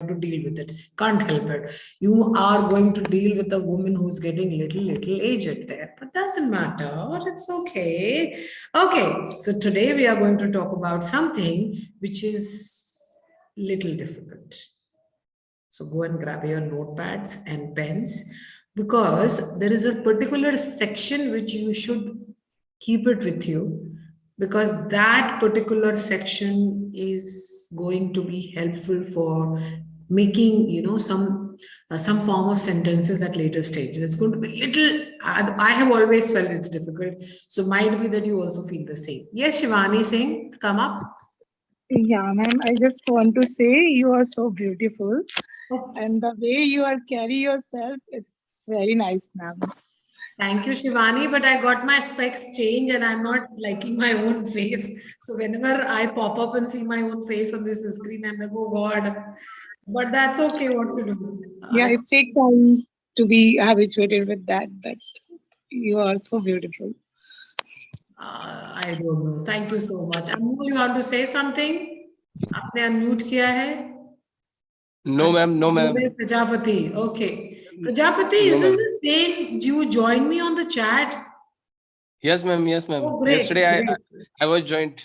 to deal with it. Can't help it. You are going to deal with a woman who's getting little aged there, but doesn't matter. It's okay. Okay, so today we are going to talk about something which is little difficult. So go and grab your notepads and pens, because there is a particular section which you should keep it with you, because that particular section is going to be helpful for making some form of sentences at later stage. It's going to be little, I have always felt it's difficult, so might be that you also feel the same. Yes, Shivani Singh, come up. Yeah, ma'am, I just want to say you are so beautiful. Oops. And the way you are carry yourself, it's very nice, ma'am. Thank you, Shivani, but I got my specs changed and I'm not liking my own face. So whenever I pop up and see my own face on this screen, I'm like, oh God, but that's okay, what to do. Yeah, it takes time to be habituated with that, but you are so beautiful. I don't know. Thank you so much. Amol, you want to say something? आपने unmute किया है? No, ma'am. No, ma'am. Prajapati. Okay. Prajapati, is No, this the same? You joined me on the chat? Yes, ma'am. Yes, ma'am. Oh, great. Yesterday Great. I was joined.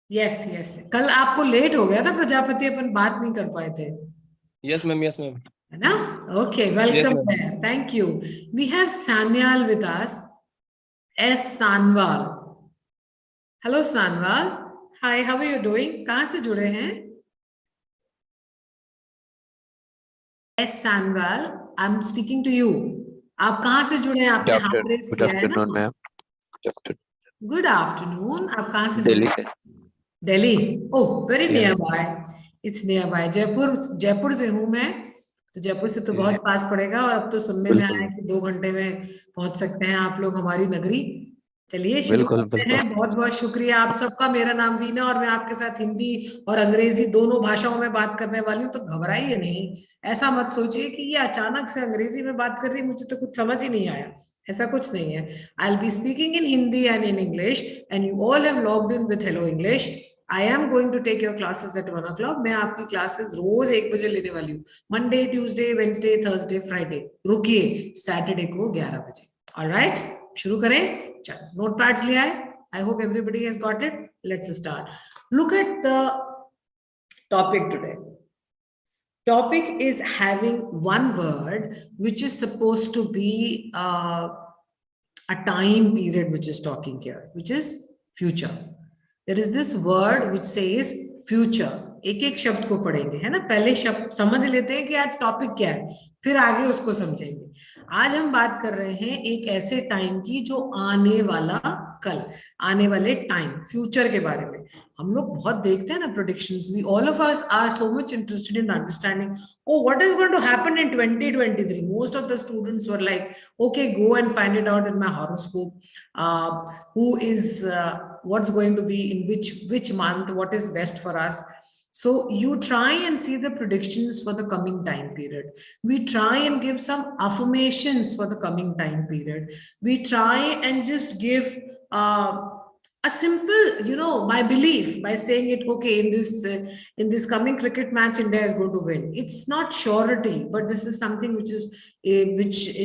Yes, yes. कल आपको late हो गया था प्रजापति, अपन बात नहीं कर पाए थे. Yes, ma'am. Yes, ma'am. है ना? Okay, welcome Yes, there. Thank you. We have Sanyal with us. S. Sanwal. Hello, Sanwal. Hi, how are you doing? कहाँ से जुड़े हैं? S. Sanwal, I'm speaking to you. आप कहाँ से जुड़े हैं? आपने हाथ रेस Good किया है ना? afternoon, ma'am. Good afternoon. Good afternoon. आप कहाँ से Delhi जुड़े? से. Delhi. Oh, very Yeah. nearby. It's nearby. Jaipur से हूँ मैं, तो जयपुर से तो बहुत पास पड़ेगा, और अब तो सुनने में आया कि 2 घंटे में पहुंच सकते हैं आप लोग हमारी नगरी. चलिए शुरू करते हैं. बहुत बहुत शुक्रिया आप सबका. मेरा नाम वीना और मैं आपके साथ हिंदी और अंग्रेजी दोनों भाषाओं में बात करने वाली हूँ. तो घबराइए नहीं, ऐसा मत सोचिए कि ये अचानक से अंग्रेजी में बात कर रही, मुझे तो कुछ समझ ही नहीं आया. ऐसा कुछ नहीं है. I'll be speaking in Hindi and in English, and you all have logged in with Hello English. I am going to take your classes at 1 o'clock. मैं आपकी क्लासेस रोज 1 बजे लेने वाली हूँ. Monday, Tuesday, Wednesday, Thursday, Friday. रुकिए, Saturday को 11 बजे. Alright, शुरू करें. चलो, नोटपैड्स लिया है? I hope everybody has got it. Let's start. Look at the topic today. Topic is having one word which is supposed to be a time period which is talking here, which is future. There is this word which says future. एक एक शब्द को पढ़ेंगे, है ना? पहले शब्द समझ लेते हैं कि आज टॉपिक क्या है, फिर आगे उसको समझेंगे. आज हम बात कर रहे हैं एक ऐसे टाइम की जो आने वाला कल, आने वाले टाइम, फ्यूचर के बारे में. हम लोग बहुत देखते हैं ना predictions. We all of us are so much interested in understanding, oh, what is going to happen in 2023. Most of the students were like, okay, go and find it out in my horoscope. Who is what's going to be in which month, what is best for us. So you try and see the predictions for the coming time period. We try and give some affirmations for the coming time period. We try and just give a simple, my belief by saying it, okay, in this coming cricket match, India is going to win. It's not surety, but this is something which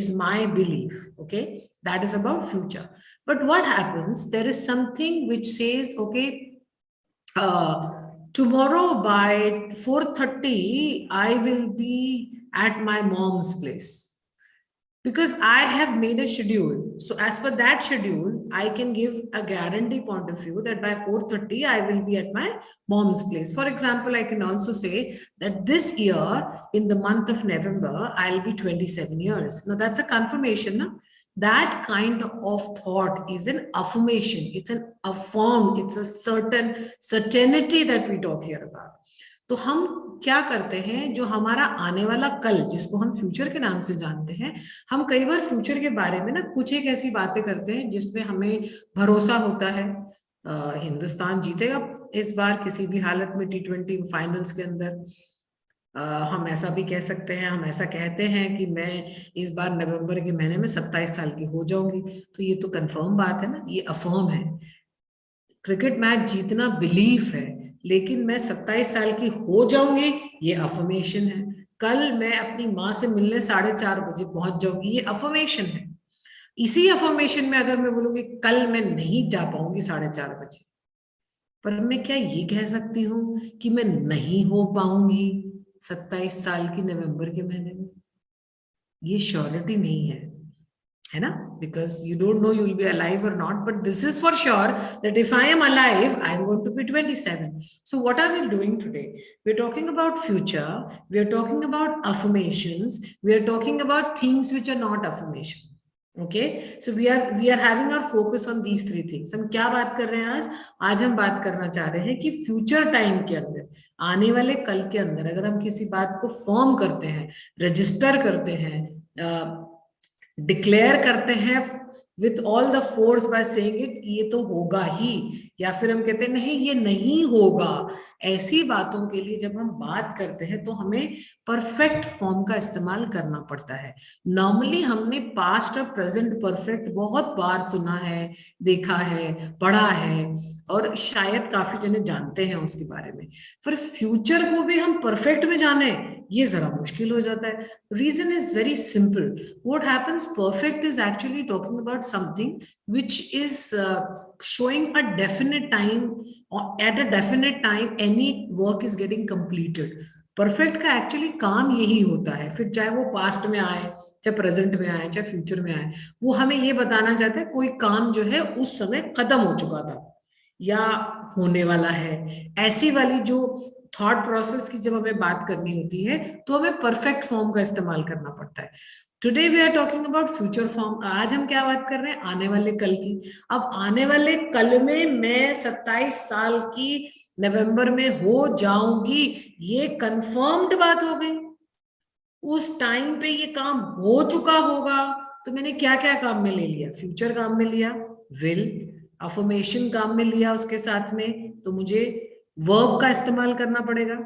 is my belief. Okay, that is about future. But what happens? There is something which says, okay, tomorrow by 4:30, I will be at my mom's place. Because I have made a schedule. So as per that schedule, I can give a guarantee point of view that by 4:30, I will be at my mom's place. For example, I can also say that this year, in the month of November, I'll be 27 years. Now that's a confirmation. No? That kind of thought is an affirmation. It's an affirm. It's a certain certainty that we talk here about. तो हम क्या करते हैं, जो हमारा आने वाला कल, जिसको हम फ्यूचर के नाम से जानते हैं, हम कई बार फ्यूचर के बारे में ना कुछ एक ऐसी बातें करते हैं जिसमें हमें भरोसा होता है हिंदुस्तान जीतेगा इस बार किसी भी हालत में T20 फाइनल्स के अंदर. हम ऐसा भी कह सकते हैं, हम ऐसा कहते हैं कि मैं इस बार नवंबर के महीने में 27 साल की हो जाऊंगी. तो ये तो कंफर्म बात है ना, ये अफर्म है. क्रिकेट मैच जीतना बिलीफ है, लेकिन मैं 27 साल की हो जाऊंगी, ये अफर्मेशन है। कल मैं अपनी माँ से मिलने 4:30 बजे पहुंच जाऊंगी, ये अफर्मेशन है। इसी अफर्मेशन में अगर मैं बोलूंगी कल मैं नहीं जा पाऊंगी 4:30 बजे, पर मैं क्या ये कह सकती हूँ कि मैं नहीं हो पाऊंगी 27 साल की नवंबर के महीने में? ये श्योरिटी नहीं है ना? Because you don't know you will be alive or not, but this is for sure that if I am alive, I am going to be 27. So what are we doing today? We are talking about future. We are talking about affirmations. We are talking about things which are not affirmation. Okay, so we are having our focus on these three things. हम क्या बात कर रहे हैं आज? आज हम बात करना चाह रहे हैं कि फ्यूचर टाइम के अंदर, आने वाले कल के अंदर, अगर हम किसी बात को फॉर्म करते हैं, रजिस्टर करते हैं, डिक्लेयर करते हैं with all the force by saying it, ये तो होगा ही, या फिर हम कहते हैं नहीं ये नहीं होगा, ऐसी बातों के लिए जब हम बात करते हैं तो हमें परफेक्ट फॉर्म का इस्तेमाल करना पड़ता है। नॉर्मली हमने पास्ट और प्रेजेंट परफेक्ट बहुत बार सुना है, देखा है, पढ़ा है, और शायद काफी जने जानते हैं उसके बारे में, पर फ्यूचर को भी हम परफेक्ट में जाने, ये जरा मुश्किल हो जाता है। Reason is very simple. What happens, perfect is actually talking about something which is showing a definite time, or at a definite time any work is getting completed. Perfect का एक्चुअली काम यही होता है, फिर चाहे वो पास्ट में आए, चाहे प्रेजेंट में आए, चाहे फ्यूचर में आए, वो हमें ये बताना चाहता है कोई काम जो है उस समय खत्म हो चुका था या होने वाला है। ऐसी वाली जो थॉट प्रोसेस की जब हमें बात करनी होती है तो हमें परफेक्ट फॉर्म का इस्तेमाल करना पड़ता है। Today we are talking about future form. आज हम क्या बात कर रहे हैं? आने वाले कल की। अब आने वाले कल में मैं 27 साल की नवंबर में हो जाऊंगी, ये कंफर्म्ड बात हो गई। उस टाइम पे ये काम हो चुका होगा, तो मैंने क्या क्या काम में ले लिया? फ्यूचर काम में लिया, विल, अफर्मेशन काम में लिया, उसके साथ में तो मुझे वर्ब का इस्तेमाल करना पड़ेगा।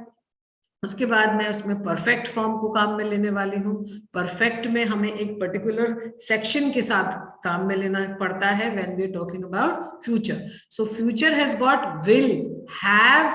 उसके बाद मैं उसमें परफेक्ट फॉर्म को काम में लेने वाली हूँ। परफेक्ट में हमें एक पर्टिकुलर सेक्शन के साथ काम में लेना पड़ता है when we are talking about future. So future has got will, have,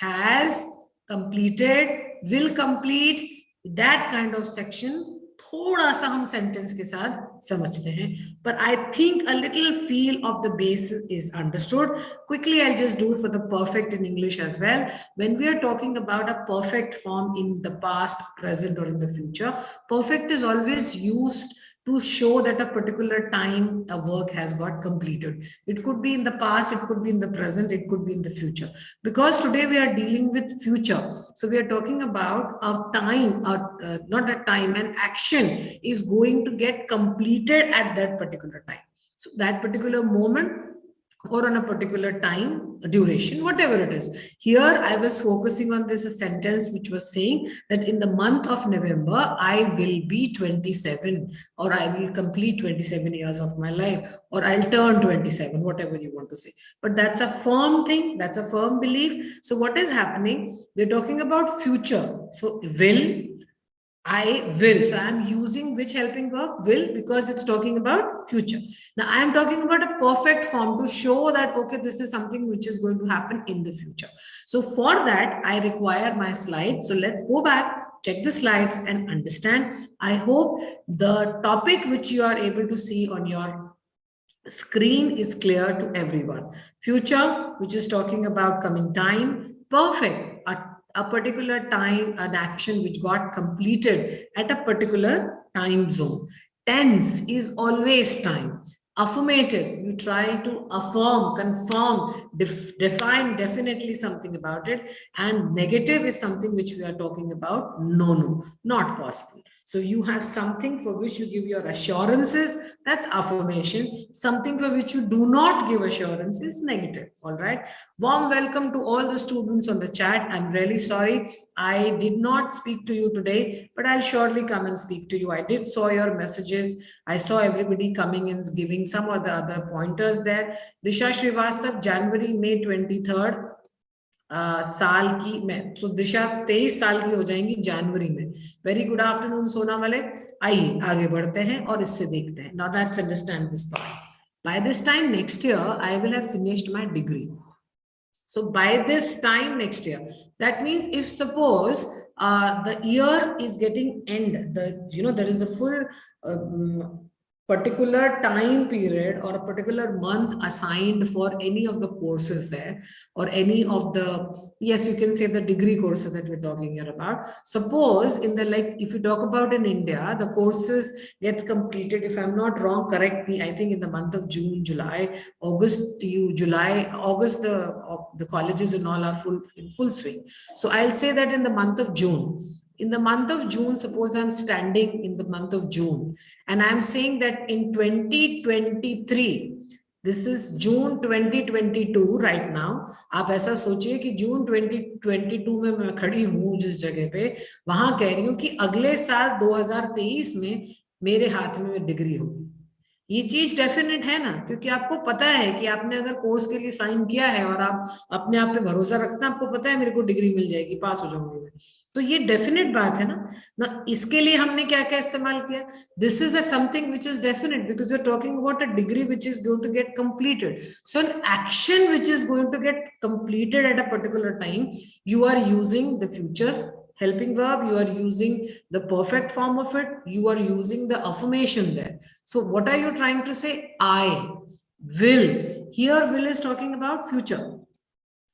has, completed, will complete, that kind of section थोड़ा सा हम सेंटेंस के साथ समझते हैं, पर I think a little feel of the base is understood. Quickly, I'll just do it for the perfect in English as well. When we are talking about a perfect form in the past, present, or in the future, perfect is always used to show that a particular time a work has got completed. It could be in the past, it could be in the present, it could be in the future. Because today we are dealing with future, so we are talking about a time, not a time, an action is going to get completed at that particular time. So that particular moment, or on a particular time duration, whatever it is. Here I was focusing on this sentence which was saying that in the month of November I will be 27, or I will complete 27 years of my life, or I'll turn 27, whatever you want to say. But that's a firm thing, that's a firm belief. So what is happening? We're talking about future. So will, I will. So I'm using which helping verb? Will, because it's talking about future. Now I am talking about a perfect form to show that, okay, this is something which is going to happen in the future. So for that, I require my slides. So let's go back, check the slides and understand. I hope the topic which you are able to see on your screen is clear to everyone. Future, which is talking about coming time. Perfect, a particular time, an action which got completed at a particular time zone. Tense is always time. Affirmative, you try to affirm, confirm, define definitely something about it. And negative is something which we are talking about. No, not possible. So you have something for which you give your assurances, that's affirmation. Something for which you do not give assurance is negative. All right. Warm welcome to all the students on the chat. I'm really sorry I did not speak to you today, but I'll surely come and speak to you. I did saw your messages. I saw everybody coming and giving some of the other pointers there. Disha Srivastav, January, May 23rd. साल की मैं, तो दिशा 23 साल की हो जाएंगी जनवरी में. Very good afternoon सोना वाले. आइए आगे बढ़ते हैं और इससे देखते हैं. Now let's understand this part. By this time next year I will have finished my degree. So by this time next year, that means if suppose the year is getting end, there is a full particular time period or a particular month assigned for any of the courses there, or any of the, yes, you can say the degree courses that we're talking here about. Suppose in the, like, if you talk about in India, the courses gets completed, if I'm not wrong, correct me, I think in the month of June, July, August, August, the colleges and all are in full swing. So I'll say that in the month of June, suppose I'm standing in the month of June, and I'm saying that in 2023, this is June 2022 right now. आप ऐसा सोचिए कि जून 2022 में मैं खड़ी हूँ जिस जगह पे, वहां कह रही हूँ कि अगले साल 2023 में मेरे हाथ में डिग्री होगी। ये चीज डेफिनेट है ना, क्योंकि आपको पता है कि आपने अगर कोर्स के लिए साइन किया है और आप अपने आप पे भरोसा रखते हैं, आपको पता है मेरे को डिग्री मिल जाएगी, पास हो जाऊंगी मैं, तो ये डेफिनेट बात है ना। इसके लिए हमने क्या क्या इस्तेमाल किया? This is something which is definite, because you are talking about a degree which is going to get completed. So an action which is going to get completed at a particular time, you are using the future helping verb, you are using the perfect form of it, you are using the affirmation there. So what are you trying to say? I will. Here will is talking about future.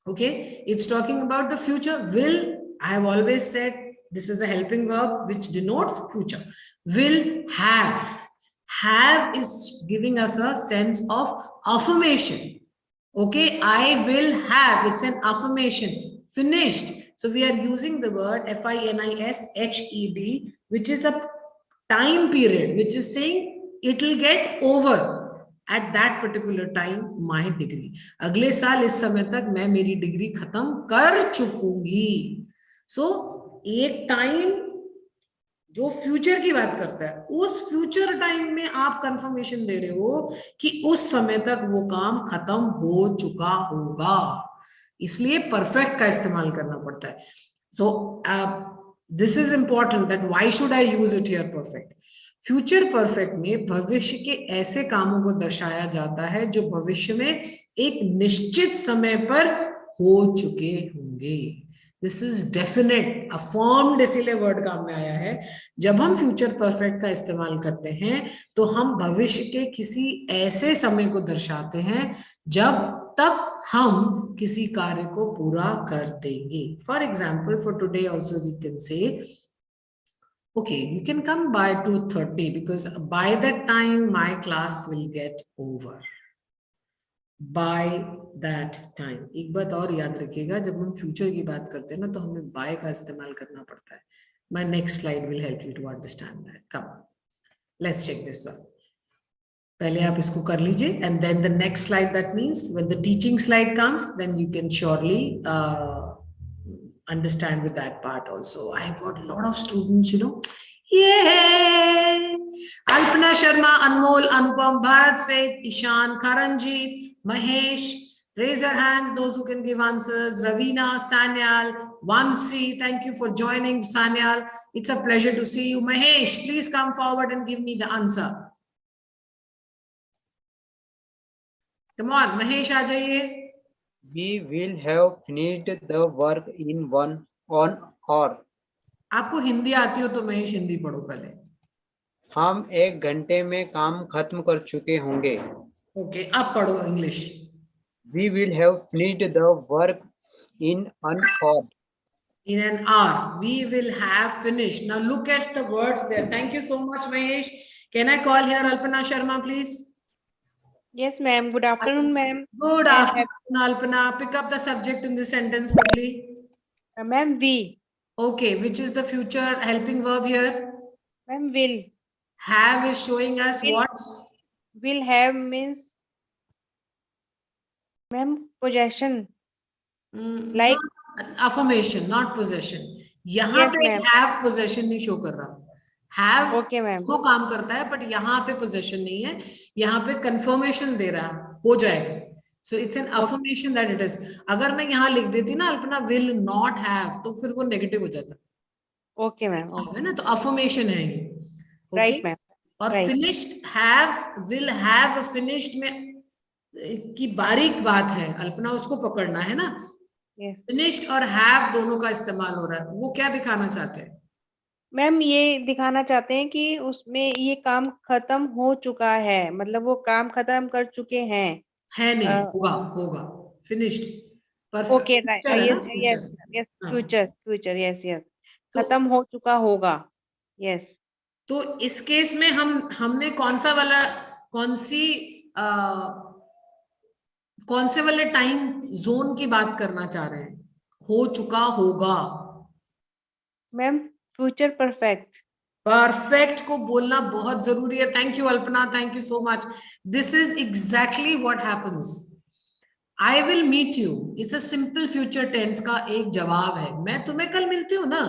Okay, it's talking about the future. Will, I have always said this is a helping verb which denotes future. Will have is giving us a sense of affirmation. Okay, I will have, it's an affirmation. Finished, so we are using the word FINISHED, which is a time period which is saying it will get over at that particular time my degree. अगले साल इस समय तक मैं मेरी degree खत्म कर चुकूंगी। So एक टाइम जो फ्यूचर की बात करता है, उस फ्यूचर टाइम में आप कंफर्मेशन दे रहे हो कि उस समय तक वो काम खत्म हो चुका होगा, इसलिए परफेक्ट का इस्तेमाल करना पड़ता है। So this is important that why should I use it here perfect. Future perfect में भविष्य के ऐसे कामों को दर्शाया जाता है जो भविष्य में एक निश्चित समय पर हो चुके होंगे। दिस इज डेफिनेट, अफर्म्ड इसीलिए वर्ड काम में आया है। जब हम फ्यूचर परफेक्ट का इस्तेमाल करते हैं तो हम भविष्य के किसी ऐसे समय को दर्शाते हैं जब तक हम किसी कार्य को पूरा कर देंगे। For example, for today also we can say okay, you can come by 2:30 because by that time my class will get over. By that time, एक बात और याद रखिएगा, जब हम फ्यूचर की बात करते हैं ना तो हमें by का इस्तेमाल करना पड़ता है। My next slide will help you to understand that. Come, let's check this one. पहले आप इसको कर लीजिए and then the next slide, that means when the teaching slide comes, then you can surely understand with that part also. I got a lot of students, you know. Yay! Alpana Sharma, Anmol, Anupam, Bharat Seth, Ishan, Karanjit, Mahesh. Raise your hands, those who can give answers. Ravina, Sanyal, Vansi, thank you for joining, Sanyal. It's a pleasure to see you. Mahesh, please come forward and give me the answer. Come on, Mahesh, aa jaiye. We will have finished the work in 1 hour. आपको हिंदी आती हो तो महेश हिंदी पढ़ो पहले। हम 1 घंटे में काम खत्म कर चुके होंगे। ओके, अब पढ़ो English. We will have finished the work in an hour. In an hour, we will have finished. Now look at the words there. Thank you so much, Mahesh. Can I call here Alpana Sharma, please? Yes, ma'am. Good afternoon, ma'am. Good afternoon, Alpana. Pick up the subject in this sentence quickly. Ma'am, we. Okay, which is the future helping verb here? Ma'am, will. Have is showing us Will. what? Will have means, ma'am, possession. Like Not affirmation, not possession. यहाँ Yes, पे ma'am. have possession नहीं show कर रहा। Have Okay, ma'am. वो काम करता है, but यहाँ पे possession नहीं है, यहाँ पे confirmation दे रहा है, हो जाएगा। So it's an affirmation that it is. अगर मैं यहाँ लिख देती ना अल्पना will not have, तो फिर वो negative हो जाता। Okay, ma'am. है ना, तो affirmation है ये। Right, ma'am. और Right. finished, have, will have, finished में की बारीक बात है अल्पना, उसको पकड़ना है ना। Yes. फिनिश्ड और हैव दोनों का इस्तेमाल हो रहा है, वो क्या दिखाना चाहते हैं? मैम ये दिखाना चाहते हैं कि उसमें ये काम खत्म हो चुका है, मतलब वो काम खत्म कर चुके हैं। है नहीं, होगा होगा, फिनिश्ड। ओके, फ्यूचर है ना, यस यस फ्यूचर। यस, हाँ, फ्यूचर, यस यस, तो खत्म हो चुका होगा। यस। तो इस केस में हमने कौन सा वाला, कौन सी आ, कौन से वाले टाइम जोन की बात करना चाह रहे हैं? हो चुका होगा। Ma'am future perfect. परफेक्ट को बोलना बहुत जरूरी है। Thank you Alpana, thank you so much. This is exactly what happens. I will meet you, it's a simple future tense का एक जवाब है, मैं तुम्हें कल मिलती हूँ ना,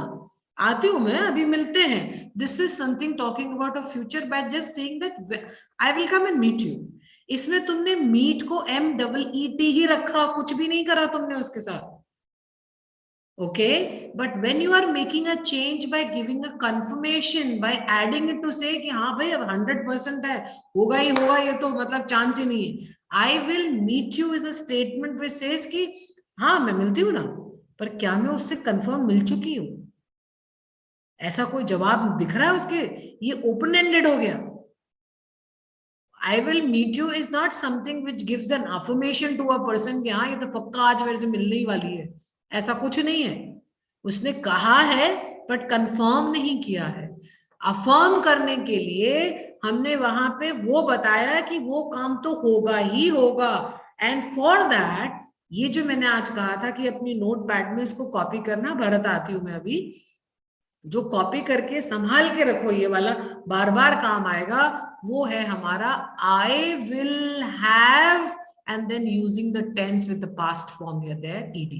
आती हूँ मैं, अभी मिलते हैं। This is something talking about a future by just saying that I will come and meet you. इसमें तुमने मीट को MEET ही रखा, कुछ भी नहीं करा तुमने उसके साथ। Okay, but when you are making a change by giving a confirmation, by adding it to say कि हाँ भाई अब 100% है, होगा ही होगा, ये तो मतलब चांस ही नहीं है। I will meet you is a statement which says कि हाँ मैं मिलती हूँ ना, पर क्या मैं उससे कंफर्म मिल चुकी हूँ? ऐसा कोई जवाब दिख रहा है उसके? ये ओपन एंडेड हो गया। I will meet you is not something which gives an affirmation to a person कि हाँ ये तो पक्का आज मेरे से मिलने ही वाली है, ऐसा कुछ नहीं है। उसने कहा है बट कंफर्म नहीं किया है। अफर्म करने के लिए हमने वहां पे वो बताया कि वो काम तो होगा ही होगा। एंड फॉर दैट, ये जो मैंने आज कहा था कि अपनी नोट पैड में इसको कॉपी करना, भरत आती हूं मैं अभी, जो कॉपी करके संभाल के रखो, ये वाला बार बार काम आएगा, वो है हमारा I will have and then using the tense with the past form here there ed.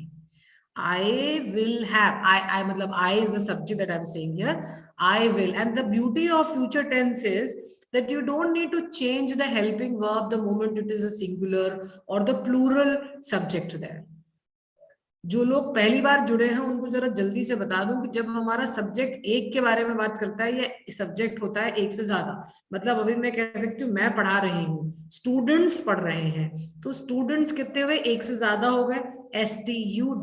I will have, I matlab I is the subject that I'm saying here. I will, and the beauty of future tense is that you don't need to change the helping verb the moment it is a singular or the plural subject there. जो लोग पहली बार जुड़े हैं उनको जरा जल्दी से बता दूं कि जब हमारा सब्जेक्ट एक के बारे में बात करता है, ये सब्जेक्ट होता है एक से ज्यादा। मतलब अभी मैं कह सकती हूँ मैं पढ़ा रही हूँ, स्टूडेंट्स पढ़ रहे हैं, तो स्टूडेंट्स कितने हुए? एक से ज्यादा हो गए। STUDENTS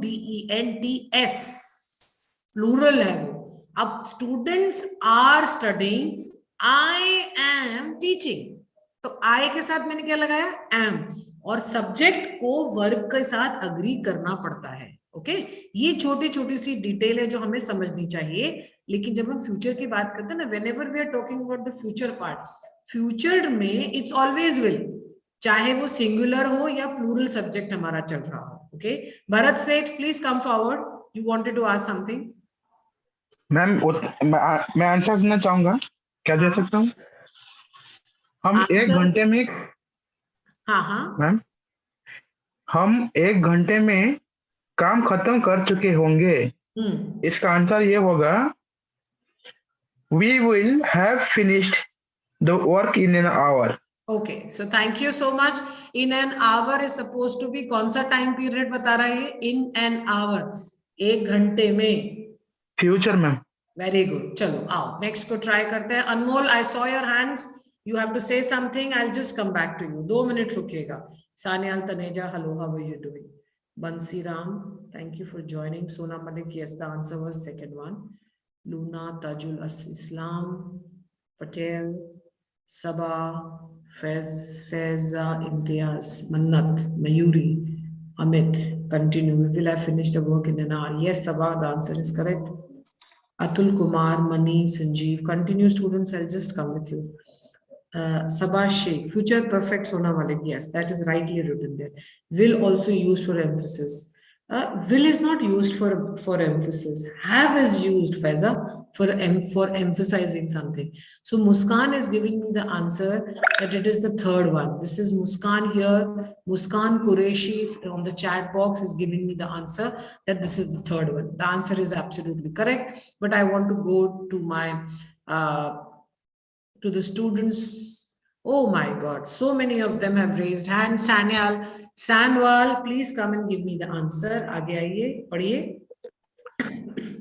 प्लूरल है वो। अब students are studying, I am teaching, तो आई के साथ मैंने क्या लगाया? एम, और सब्जेक्ट को वर्ब के साथ अग्री करना पड़ता है। ओके, ये छोटी छोटी सी डिटेल है जो हमें समझनी चाहिए। लेकिन जब हम फ्यूचर की बात करते हैं ना, whenever we are talking about the future part, future में इट्स ऑलवेज विल, चाहे वो सिंगुलर हो या प्लूरल सब्जेक्ट हमारा चल रहा हो। Okay, Bharat Seth please come forward, you wanted to ask something. Ma'am मैं आंसर देना चाहूंगा, क्या दे सकता हूँ? हम एक आंसर? घंटे में, हाँ हाँ मैम हम 1 घंटे में काम खत्म कर चुके होंगे। इसका आंसर ये होगा, we will have finished the work in an hour. Okay, so thank you so much. In an hour is suppose to be, कौन सा टाइम पीरियड बता रहा है? इन एन आवर, 1 घंटे में। Future ma'am. वेरी गुड, चलो आओ नेक्स्ट को ट्राई करते हैं। Anmol, I saw your hands, you have to say something, I will just come back to you, 2 minute रुकिएगा। Sanyal, Taneja, hello, how are you doing? Bansi Ram, thank you for joining. Sona Malik, yes the answer was second one. Luna, Tajul Islam, Patel, Saba, Faiza, Imtiaz, Mannat, Mayuri, Amit, continue. Will I finish the work in an hour? Yes, Sabha, the answer is correct. Atul Kumar, Mani, Sanjeev, continue students, I'll just come with you. Sabha Sheikh, future perfect Sona Malik, yes, that is rightly written there. Will also used for emphasis. Will is not used for emphasis. Have is used, Faiza, for emphasizing something. So Muskan is giving me the answer that it is the third one. This is Muskan here. Muskan Qureshi on the chat box is giving me the answer that this is the third one. The answer is absolutely correct. But I want to go to my to the students. Oh my God, so many of them have raised hands. Sanwal, please come and give me the answer. आगे आइए, पढ़िए।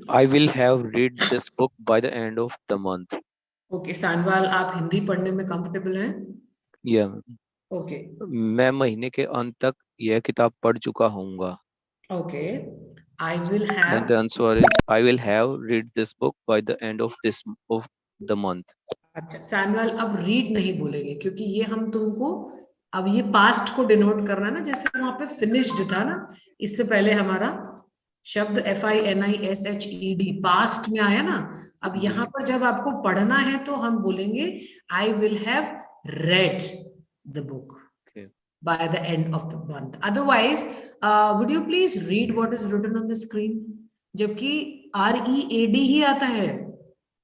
I will have read this book by the end of the month. Okay, Sanwal, आप हिंदी पढ़ने में comfortable हैं? Yeah. Okay मैं महीने के अंत तक यह किताब पढ़ चुका होऊंगा. Okay I will And have the answer is I will have read this book by the end of the month. अच्छा सैमुअल अब रीड नहीं बोलेंगे क्योंकि ये हम तुमको अब ये पास्ट को डिनोट करना ना, जैसे वहां पे फिनिश्ड था ना, इससे पहले हमारा शब्द FINISHED पास्ट में आया ना. अब यहाँ पर जब आपको पढ़ना है तो हम बोलेंगे आई will have read the book Okay. by the end of the month. Otherwise, would you please read what is written on the screen? जबकि READ ही आता है,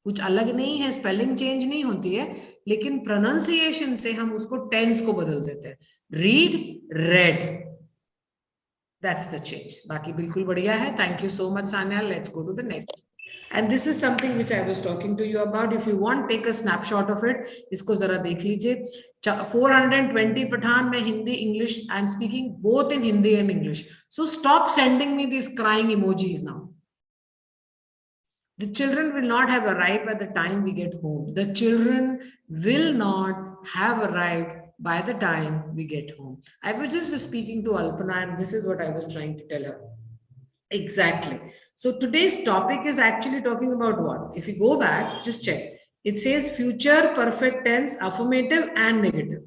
कुछ अलग नहीं है, स्पेलिंग चेंज नहीं होती है, लेकिन प्रोनाउंसिएशन से हम उसको टेंस को बदल देते हैं. Read red, that's the change. बाकी बिल्कुल बढ़िया है. Thank you so much Sanya. Let's go to the next. And this is something which I was talking to you about. If you want, take a snapshot of it. इसको जरा देख लीजिए. 420 पठान में Hindi English. I am speaking both in Hindi and English. So stop sending me these crying emojis now. The children will not have arrived by the time we get home. The children will not have arrived by the time we get home. I was just speaking to Alpana and this is what I was trying to tell her. Exactly. So today's topic is actually talking about what? If you go back, just check. It says future perfect tense, affirmative and negative.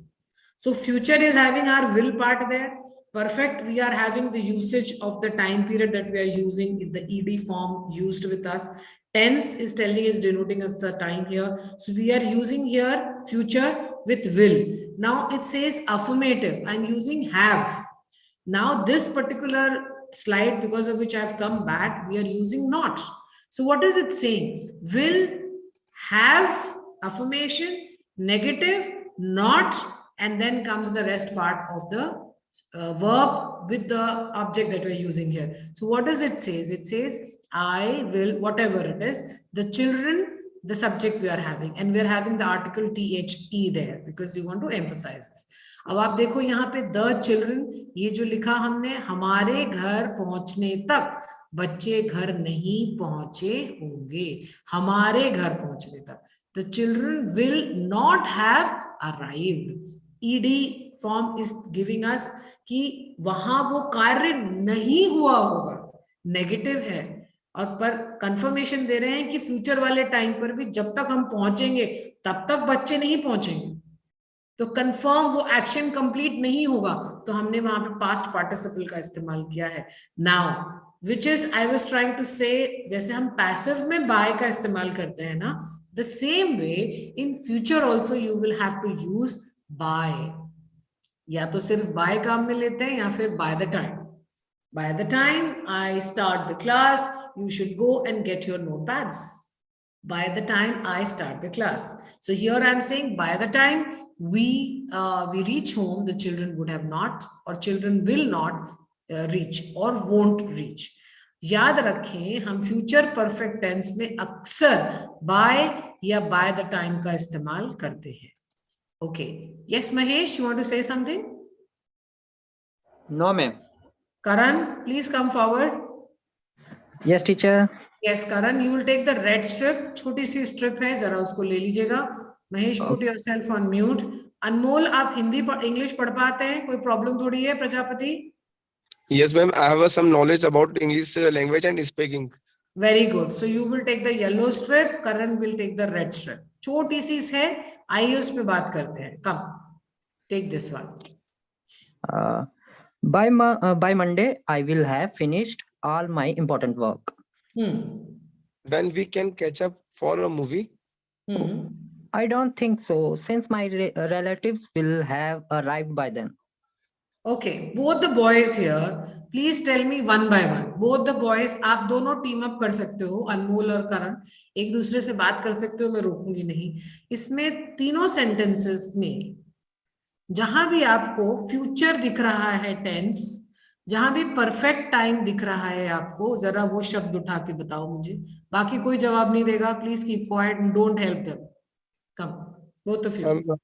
So future is having our will part there. Perfect, we are having the usage of the time period that we are using in the ED form used with us. Tense is telling us, denoting us the time here. So we are using here future with will. Now it says affirmative. I'm using have. Now this particular slide, because of which I've come back, we are using not. So what is it saying? Will, have, affirmation, negative, not, and then comes the rest part of the verb with the object that we're using here. So what does it say? It says I will, whatever it is, the children, the subject we are having, and we are having the article THE there because we want to emphasize this. अब आप देखो यहाँ पे the children, ये जो लिखा हमने, हमारे घर पहुंचने तक बच्चे घर नहीं पहुंचे होंगे. हमारे घर पहुंचने तक. The children will not have arrived. ED form is giving us कि वहां वो कार्य नहीं हुआ होगा. नेगेटिव है और पर कंफर्मेशन दे रहे हैं कि फ्यूचर वाले टाइम पर भी जब तक हम पहुंचेंगे तब तक बच्चे नहीं पहुंचेंगे. तो कंफर्म वो एक्शन कंप्लीट नहीं होगा, तो हमने वहां पे पास्ट पार्टिसिपल का इस्तेमाल किया है. Now which is I was trying to say, जैसे हम पैसिव में बाय का इस्तेमाल करते हैं ना, the same way in future also you will have to use by. या तो सिर्फ बाय काम में लेते हैं या फिर bye the time. By the time I start the class, you should go and get your notepads. By the time I start the class. So here I'm saying by the time we reach home, the children would have not, or children will not reach or won't reach. याद रखें, हम future perfect tense में अक्सर by या by the time का इस्तेमाल करते हैं. Okay. Yes, Mahesh, you want to say something? No, ma'am. Karan, please come forward. Yes, teacher. Yes, Karan, you will take the red strip. छोटी सी strip है, जरा उसको ले लीजिएगा. Mahesh, put yourself on mute. अनमोल, आप हिंदी इंग्लिश पढ़ पाते हैं? कोई प्रॉब्लम थोड़ी है. Prajapati? Yes, ma'am. I have some knowledge about English language and speaking. Very good. So you will take the yellow strip. Karan will take the red strip. छोटी सी है, आइए उस पे बात करते हैं. Come, take this one. By Monday, I will have finished all my important work. Then we can catch up for a movie. I don't think so, since my relatives will have arrived by then. Okay, both the boys here, please tell me one by one. Both the boys, आप दोनों team up कर सकते हो, अनमोल और करण एक दूसरे से बात कर सकते हो, मैं रोकूंगी नहीं. इसमें तीनों सेंटेंसेस में जहां भी आपको फ्यूचर दिख रहा है टेंस, जहां भी परफेक्ट टाइम दिख रहा है आपको, जरा वो शब्द उठा के बताओ मुझे. बाकी कोई जवाब नहीं देगा. Please keep quiet and don't help them. Come, both of you.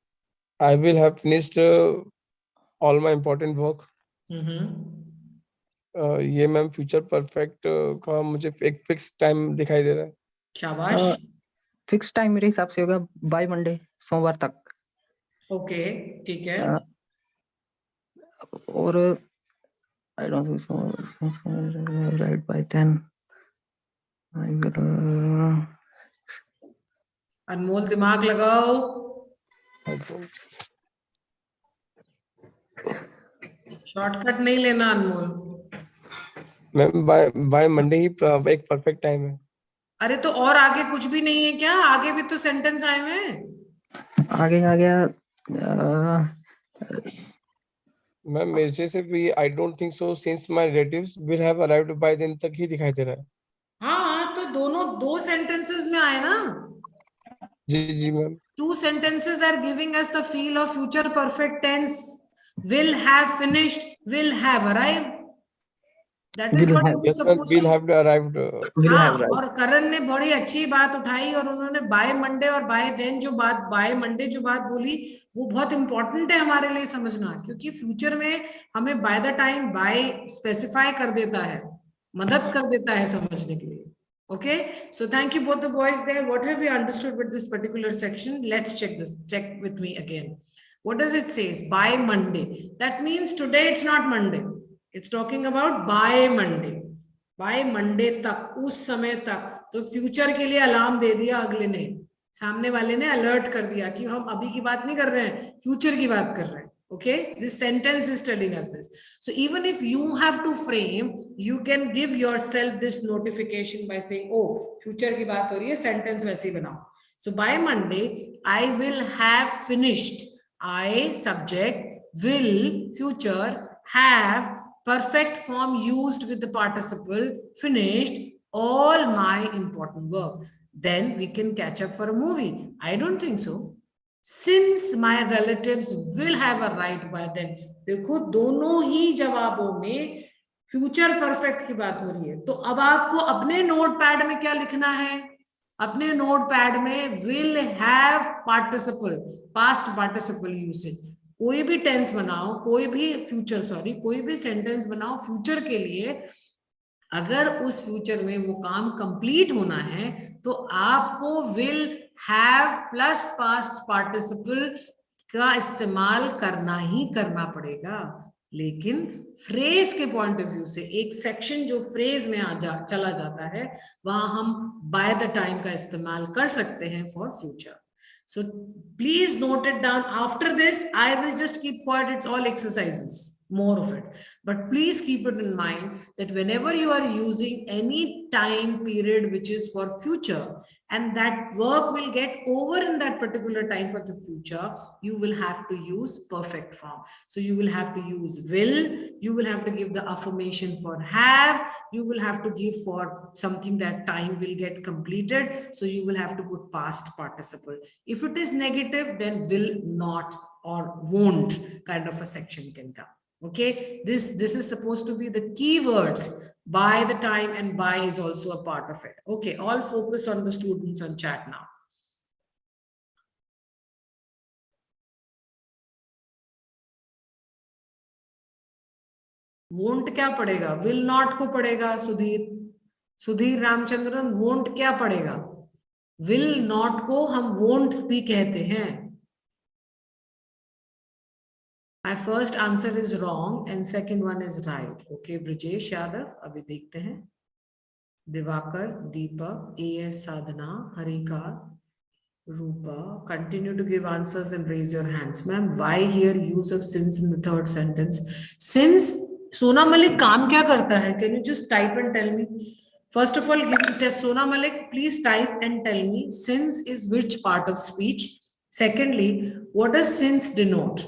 I will have finished all my important work. ये मैम फ्यूचर परफेक्ट का मुझे एक फिक्स टाइम दिखाई दे रहा है. शाबाश. फिक्स टाइम मेरे हिसाब से होगा बाय मंडे, सोमवार तक. ओके, ठीक है. or I don't think so. Right by 10. I will. अनमोल दिमाग लगाओ. शॉर्टकट नहीं लेना अनमोल. मैम बाय मंडे ही एक परफेक्ट टाइम है. अरे तो और आगे कुछ भी नहीं है क्या? आगे भी तो सेंटेंस आए हुए हैं. आगे आ गया. मैम मेरे से भी I don't think so since my relatives will have arrived by then तक ही दिखाई दे रहा है. हाँ तो दोनों दो सेंटेंसेस में आए ना. जी ma'am. Two sentences are giving us the feel of future perfect tense. Will have finished, will have arrived. That is what you supposed to. Will have arrived. हाँ, और करण ने बड़ी अच्छी बात उठाई और उन्होंने बाय मंडे और बाय देन जो बात बाय मंडे जो बात बोली वो बहुत इंपॉर्टेंट है हमारे लिए समझना, क्योंकि फ्यूचर में हमें by the time by specify कर देता है, मदद कर देता है समझने के लिए. Okay, so thank you both the boys there. What have you understood with this particular section? Let's check this. Check with me again. What does it say? By Monday. That means today it's not Monday. It's talking about by Monday. By Monday तक, उस समय तक. तो future के लिए alarm दे दिया अगले ने, सामने वाले ने अलर्ट कर दिया कि हम अभी की बात नहीं कर रहे हैं, फ्यूचर की बात कर रहे हैं. Okay, this sentence is telling us this. So even if you have to frame, you can give yourself this notification by saying, oh, future की बात हो रही है, sentence वैसे ही बनाओ. So by Monday, I will have finished. I subject, will, future, have, perfect form used with the participle, finished all my important work. Then we can catch up for a movie. I don't think so. Since my relatives will have arrived by then. देखो दोनों ही जवाबों में future perfect की बात हो रही है. तो अब आपको अपने नोट पैड में क्या लिखना है? अपने नोट पैड में will have participle, past participle usage. कोई भी टेंस बनाओ, कोई भी फ्यूचर कोई भी सेंटेंस बनाओ फ्यूचर के लिए, अगर उस फ्यूचर में वो काम कंप्लीट होना है तो आपको will have plus past participle का इस्तेमाल करना ही करना पड़ेगा. लेकिन फ्रेज के पॉइंट ऑफ व्यू से एक सेक्शन जो फ्रेज में चला जाता है वहां हम बाय द टाइम का इस्तेमाल कर सकते हैं for future. So please note it down. After this, I will just keep quiet. It's all exercises, more of it. But please keep it in mind that whenever you are using any time period which is for future and that work will get over in that particular time for the future, you will have to use perfect form. So you will have to use will, you will have to give the affirmation for have, you will have to give for something that time will get completed. So you will have to put past participle. If it is negative, then will not or won't kind of a section can come. Okay, this is supposed to be the keywords. By the time and by is also a part of it. Okay, all focus on the students on chat now. Won't क्या पड़ेगा? Will not को पड़ेगा. Sudhir Ramachandran, won't क्या पड़ेगा? Will not को हम won't भी कहते हैं. My first answer is wrong and second one is right. Okay, Brijesh Yadav, अभी देखते हैं. Divakar, Deepak, A.S. Sadhana, Harika, Rupa, continue to give answers and raise your hands. Ma'am, why here use of since in the third sentence? Since, Sona Malik काम क्या करता है? Can you just type and tell me? First of all, give me test. Sona Malik, please type and tell me since is which part of speech. Secondly, what does since denote?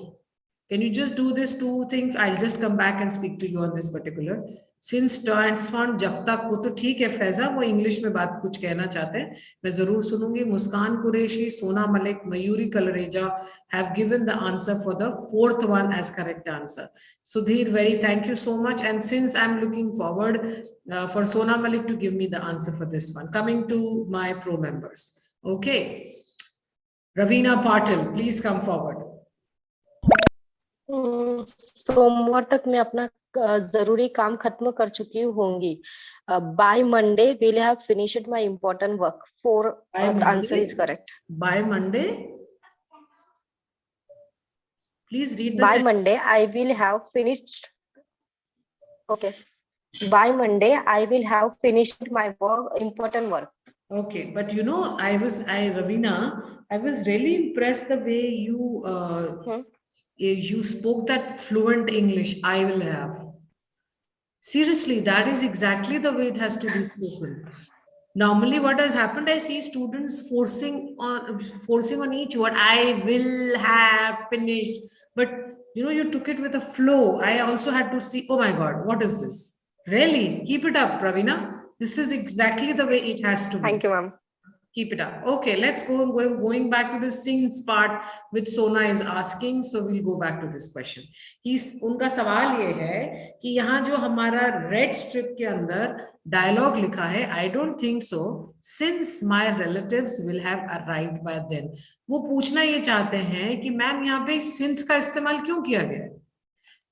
Can you just do these two things? I'll just come back and speak to you on this particular. Since transform जब तक वो तो ठीक है फैजा, वो English में बात कुछ कहना चाहते हैं, मैं जरूर सुनूंगी. मुस्कान कुरैशी, सोना Malik, Mayuri कलरेजा have given the answer for the fourth one as correct answer. Sudhir, very thank you so much. And since I'm looking forward for Sona Malik to give me the answer for this one. Coming to my pro members. Okay. Ravina Patil, please come forward. सोमवार तक मैं अपना जरूरी काम खत्म कर चुकी होंगी. By Monday will have finished my important work. The answer is correct. By Monday Please read the By sentence. Monday, I will have finished. Okay. By Monday, I will have finished my work, important work. Okay, but you know, Ravina, I was really impressed the way you spoke that fluent English. I will have. Seriously, that is exactly the way it has to be spoken. Normally, what has happened, I see students forcing on each word. I will have finished, but you know, you took it with a flow. I also had to see. Oh my God, what is this? Really, keep it up, Ravina. This is exactly the way it has to be. Thank you, ma'am. Keep it up. Okay, let's going back to the since part which Sona is asking. So we'll go back to this question. उनका सवाल ये है कि यहाँ जो हमारा red strip के अंदर डायलॉग लिखा है, I don't think so since my relatives will have arrived by then. वो पूछना ये चाहते हैं कि मैम यहाँ पे since का इस्तेमाल क्यों किया गया है?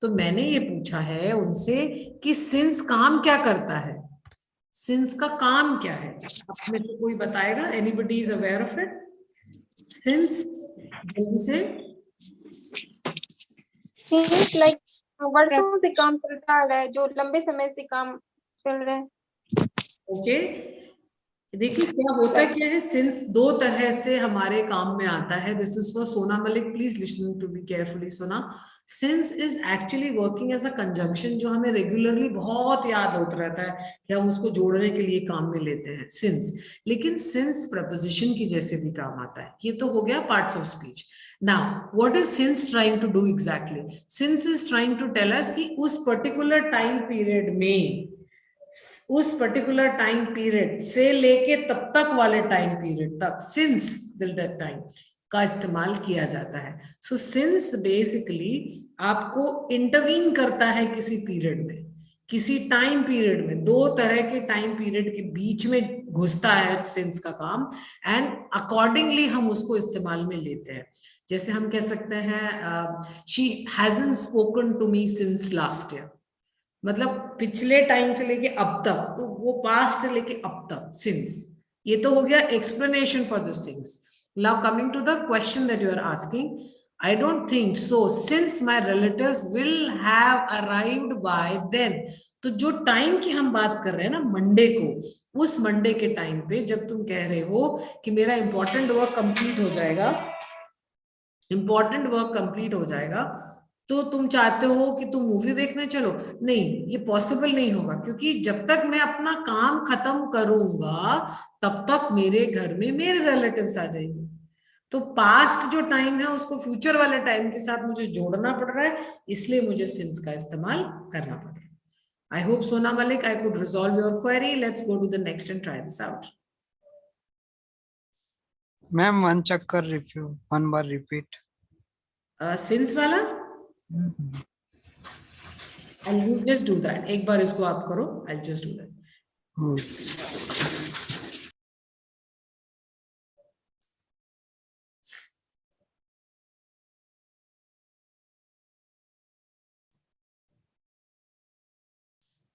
तो मैंने ये पूछा है उनसे कि since काम क्या करता है? सिंस का काम क्या है? आप में से कोई बताएगा? Anybody is aware of it? Since जल्दी से। सिंस लाइक वर्षों से काम चलता है, जो लंबे समय से काम चल रहा है। ओके, देखिए क्या होता क्या है, सिंस दो तरह से हमारे काम में आता है। This is for Sona Malik, please listen to be carefully Sona. Since is actually working as a conjunction, जो हमें रेगुलरली बहुत याद होता रहता है कि हम उसको जोड़ने के लिए काम में लेते हैं सिंस। लेकिन सिंस प्रपोजिशन की जैसे भी काम आता है। ये तो हो गया parts of speech. Now what is since trying to do exactly? Since is trying to tell us कि उस पर्टिकुलर टाइम पीरियड में, उस पर्टिकुलर टाइम पीरियड से लेके तब तक वाले टाइम पीरियड तक सिंस टिल दैट टाइम का इस्तेमाल किया जाता है। सो सिंस बेसिकली आपको इंटरवीन करता है किसी पीरियड में, किसी टाइम पीरियड में, दो तरह के टाइम पीरियड के बीच में घुसता है सिंस का काम, एंड अकॉर्डिंगली हम उसको इस्तेमाल में लेते हैं। जैसे हम कह सकते हैं she hasn't spoken to me since last year, मतलब पिछले टाइम से लेके अब तक, तो वो पास्ट से लेके अब तक सिंस। ये तो हो गया explanation for the since. Now coming to the question that you are asking, I don't think so since my relatives will have arrived by then. तो जो टाइम की हम बात कर रहे हैं ना, मंडे को, उस मंडे के टाइम पे जब तुम कह रहे हो कि मेरा इंपॉर्टेंट वर्क कंप्लीट हो जाएगा, इंपॉर्टेंट वर्क कंप्लीट हो जाएगा, तो तुम चाहते हो कि तुम मूवी देखने चलो? नहीं, ये पॉसिबल नहीं होगा, क्योंकि जब तक मैं अपना काम खत्म करूंगा तब तक मेरे घर में मेरे रिलेटिव्स आ जाएंगे। तो पास्ट जो टाइम है उसको फ्यूचर वाले टाइम के साथ मुझे जोड़ना पड़ रहा है, इसलिए मुझे सिंस का इस्तेमाल करना पड़ रहा है। I hope Sona Malik I could resolve your query. Let's go to the next and try this out. Ma'am one चक्कर रिव्यू, वन बार रिपीट सिंस वाला। I'll just do that. एक बार इसको आप करो। I'll just do that.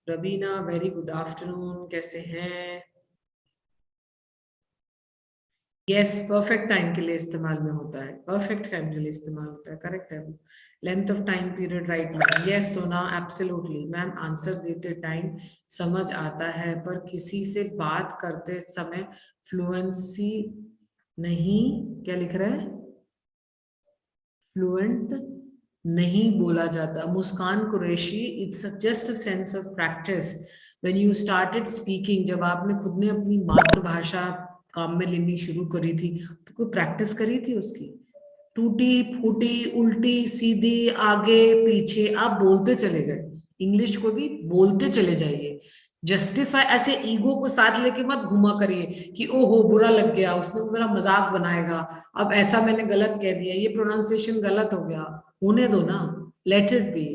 Rabina, very good afternoon, कैसे हैं? Yes, perfect time के लिए इस्तेमाल में होता है, परफेक्ट टाइम के लिए इस्तेमाल होता है, करेक्ट है। Length of time period, right ma'am. Yes सोना, एब्सोल्युटली मैम, आंसर देते टाइम समझ आता है, पर किसी से बात करते समय फ्लुएंसी नहीं, क्या लिख रहा है, फ्लुएंट नहीं बोला जाता। Muskan Qureshi, it's just a sense of practice. When you started speaking, जब आपने खुद ने अपनी मातृभाषा काम में लेनी शुरू करी थी, तो कोई प्रैक्टिस करी थी उसकी? टूटी फूटी, उल्टी सीधी, आगे पीछे, आप बोलते चले गए। इंग्लिश को भी बोलते चले जाइए। जस्टिफाई, ऐसे ईगो को साथ लेके मत घुमा करिए कि ओहो बुरा लग गया, उसने मेरा मजाक बनाएगा, अब ऐसा मैंने गलत कह दिया, ये प्रोनाउंसिएशन गलत हो गया। होने दो ना, let it be.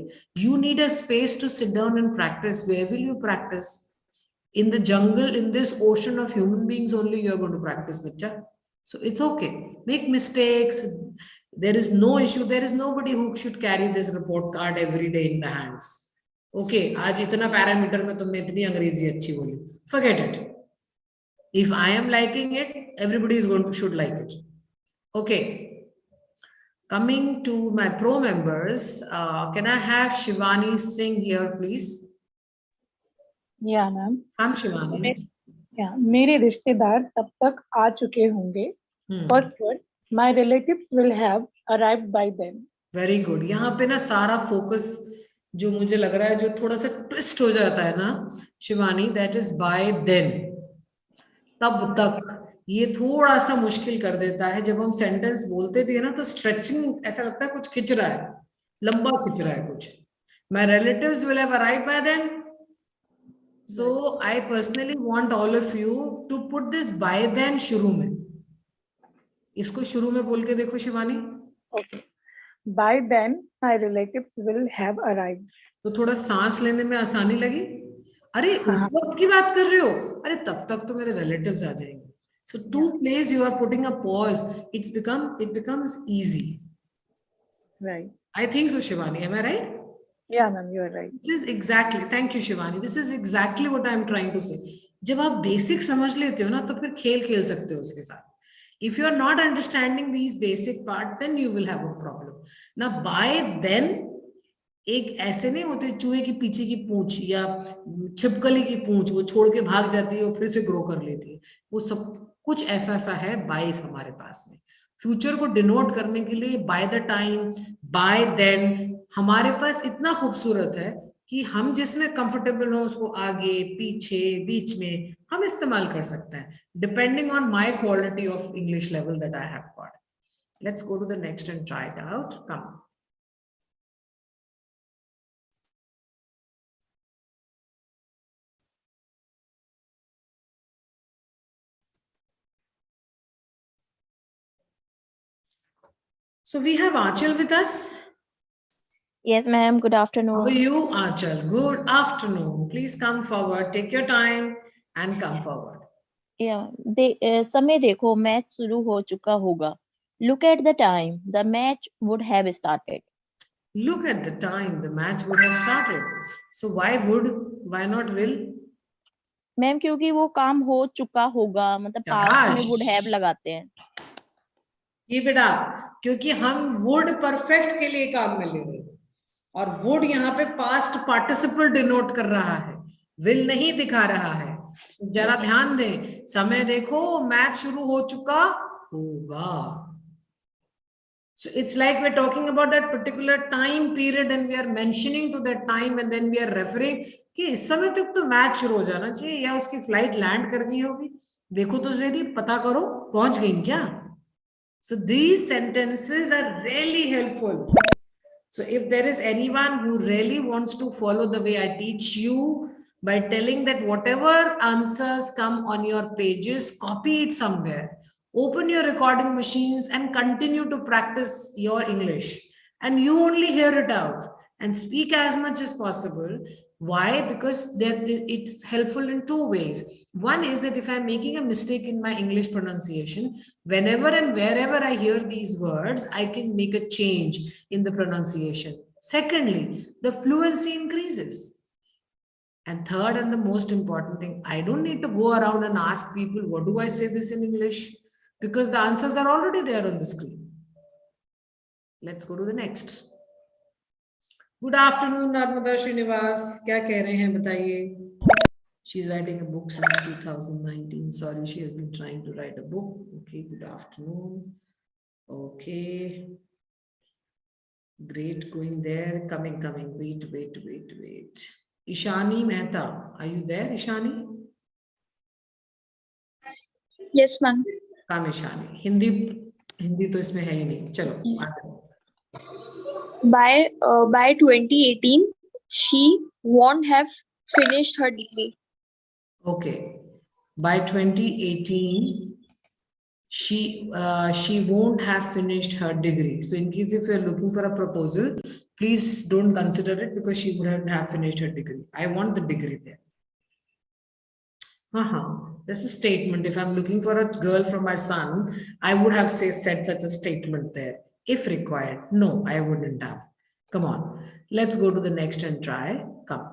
You need a space to sit down and practice. Where will you practice? In the jungle, in this ocean of human beings only you are going to practice, bacha. So it's okay. Make mistakes. There is no issue. There is nobody who should carry this report card every day in the hands. Okay, आज इतना parameter में तुमने इतनी अंग्रेजी अच्छी बोली, forget it. If I am liking it, everybody is going to should like it. Okay. Coming to my pro members, can I have Shivani sing here, please? Yeah, ma'am. I'm Shivani. Yeah, मेरे रिश्तेदार तब तक आ चुके होंगे. First word, my relatives will have arrived by then. Very good. यहाँ पे ना सारा फोकस जो मुझे लग रहा है जो थोड़ा सा ट्विस्ट हो जाता है ना Shivani, that is by then. तब तक ये थोड़ा सा मुश्किल कर देता है. जब हम सेंटेंस बोलते भी है ना तो स्ट्रेचिंग ऐसा लगता है कुछ खिंच रहा है, लंबा खिंच रहा है कुछ. My relatives will have arrived by then. So I personally want all of you to put this by then शुरू में. इसको शुरू में बोल के देखो Shivani. Okay. By then, my relatives will have arrived. तो थोड़ा सांस लेने में आसानी लगी. अरे उस वक्त की बात कर रहे हो, अरे तब तक तो मेरे relatives आ जाएंगे. So two plays you are putting a pause. It becomes easy. Right. I think so, Shivani. Am I right? Yeah, ma'am, you are right. This is exactly. Thank you, Shivani. This is exactly what I am trying to say. जब आप basic समझ लेते हो ना तो फिर खेल सकते हो उसके साथ. If you are not understanding these basic part, then you will have a problem. Now, by then, एक ऐसे नहीं होते चूहे की पीछे की पूंछ या छिपकली की पूंछ वो छोड़ के भाग जाती है और फिर से ग्रो कर लेती है. वो सब कुछ ऐसा है बाइस हमारे पास में. फ्यूचर को डिनोट करने के लिए by the time, by then हमारे पास इतना खूबसूरत है कि हम जिसमें कंफर्टेबल हो उसको आगे, पीछे, बीच में हम इस्तेमाल कर सकते हैं, depending on my quality of English level that I have got. Let's go to the next and try it out. Come. So we have Achal with us. Yes, ma'am. Good afternoon. How are you, Achal? Good afternoon. Please come forward. Take your time and come forward. Yeah. समय देखो, match शुरू हो चुका होगा. Look at the time. The match would have started. Look at the time. The match would have started. So why would? Why not will? Ma'am क्योंकि वो काम हो चुका होगा, मतलब पास्ट में would have लगाते हैं. ये बेटा क्योंकि हम would परफेक्ट के लिए काम में ले रहे हैं और would यहाँ पे पास्ट पार्टिसिपल डिनोट कर रहा है, will नहीं दिखा रहा है. जरा ध्यान दें, समय देखो, मैच शुरू हो चुका होगा. So it's like we're talking about that particular time period and we are mentioning to that time and then we are referring कि इस समय तक तो मैच शुरू हो जाना चाहिए या उसकी फ्लाइट लैंड कर गई होगी. देखो तो जरा पता करो पहुंच गई क्या. So these sentences are really helpful. So if there is anyone who really wants to follow the way I teach you by telling that whatever answers come on your pages, copy it somewhere, open your recording machines and continue to practice your English. And you only hear it out and speak as much as possible. Why? Because it's helpful in two ways. One is that if I'm making a mistake in my English pronunciation, whenever and wherever I hear these words, I can make a change in the pronunciation. Secondly, the fluency increases. And third and the most important thing, I don't need to go around and ask people, what do I say this in English? Because the answers are already there on the screen. Let's go to the next. Good afternoon, Narmada Srinivas. क्या कह रहे हैं बताइए? She is writing a book since 2019. Sorry, she has been trying to write a book. Okay, good afternoon. Okay. Great, going there. Coming. Wait. Ishani Mehta, are you there, Ishani? Yes, ma'am. Come, Ishani. Hindi तो इसमें है ही नहीं. चलो. By 2018, she won't have finished her degree. Okay. By 2018, she won't have finished her degree. So in case if you're looking for a proposal, please don't consider it because she wouldn't have finished her degree. I want the degree there. That's a statement. If I'm looking for a girl for my son, I would have said such a statement there. If required. No, I wouldn't have. Come on. Let's go to the next and try. Come.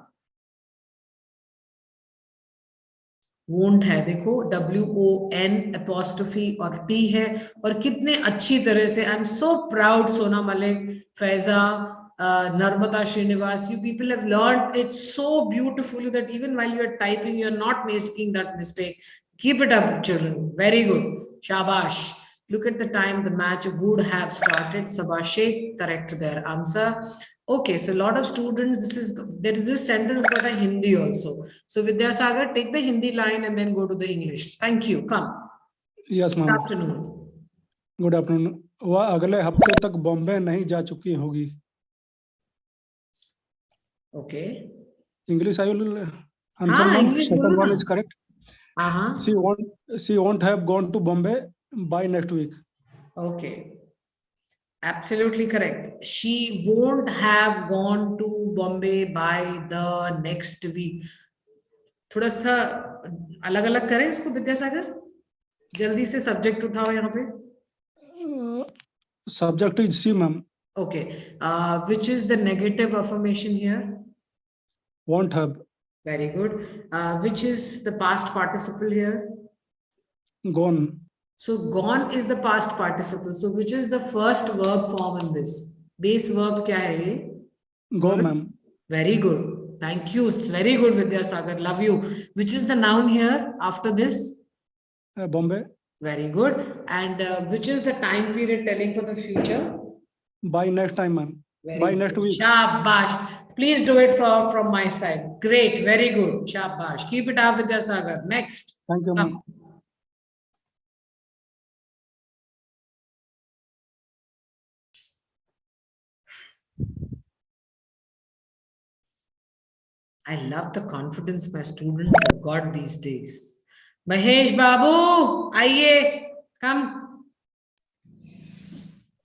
won't है, देखो WON' और T है, और कितने अच्छी तरह से, I am so proud सोना Malik, Faiza, Narmata Srinivas, you people have learned it so beautifully that even while you are typing, you are not making that mistake. Keep it up, children. Very good. Shabash. Look at the time the match would have started. Sabashe, correct their answer. Okay, so a lot of students, there is this sentence got a Hindi also. So Vidyasagar, take the Hindi line and then go to the English. Thank you. Come. Yes, ma'am. Good afternoon. Good afternoon. वह अगले हफ्ते तक बॉम्बे नहीं जा चुकी होगी. Okay. English, I will answer, ma'am. Second one is correct. She won't have gone to Bombay by next week. Okay. Absolutely correct. She won't have gone to Bombay by the next week. थोड़ा सा अलग अलग करें इसको विद्यासागर, जल्दी से subject उठाओ यहाँ पे. Subject is she, ma'am. Okay. Which is the negative affirmation here? Won't have. Very good. Which is the past participle here? Gone. So gone is the past participle. So which is the first verb form in this? Base verb क्या है ये? Go, ma'am. Very good. Thank you. It's very good, Vidyasagar. Love you. Which is the noun here after this? Bombay. Very good. And which is the time period telling for the future? By next time, ma'am. By next week. Shabash. Please do it from my side. Great. Very good. Shabash. Keep it up, Vidyasagar. Next. Thank you, ma'am. I love the confidence my students have got these days. Mahesh Babu, आइए, come.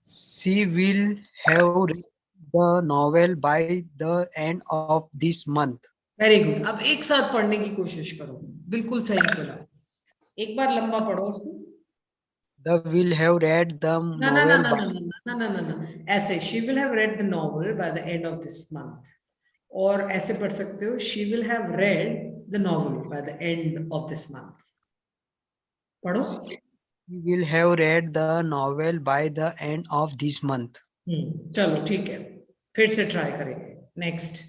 She will have read the novel by the end of this month. Very good. अब एक साथ पढ़ने की कोशिश करो. बिल्कुल सही बोला. एक बार लंबा पढ़ो उसको. The will have read the novel. No. ऐसे, she will have read the novel by the end of this month. और ऐसे पढ़ सकते हो, she will have read the novel by the end of this month. पढ़ो. She will have read the novel by the end of this month. चलो ठीक है, फिर से ट्राई करेंगे. Next.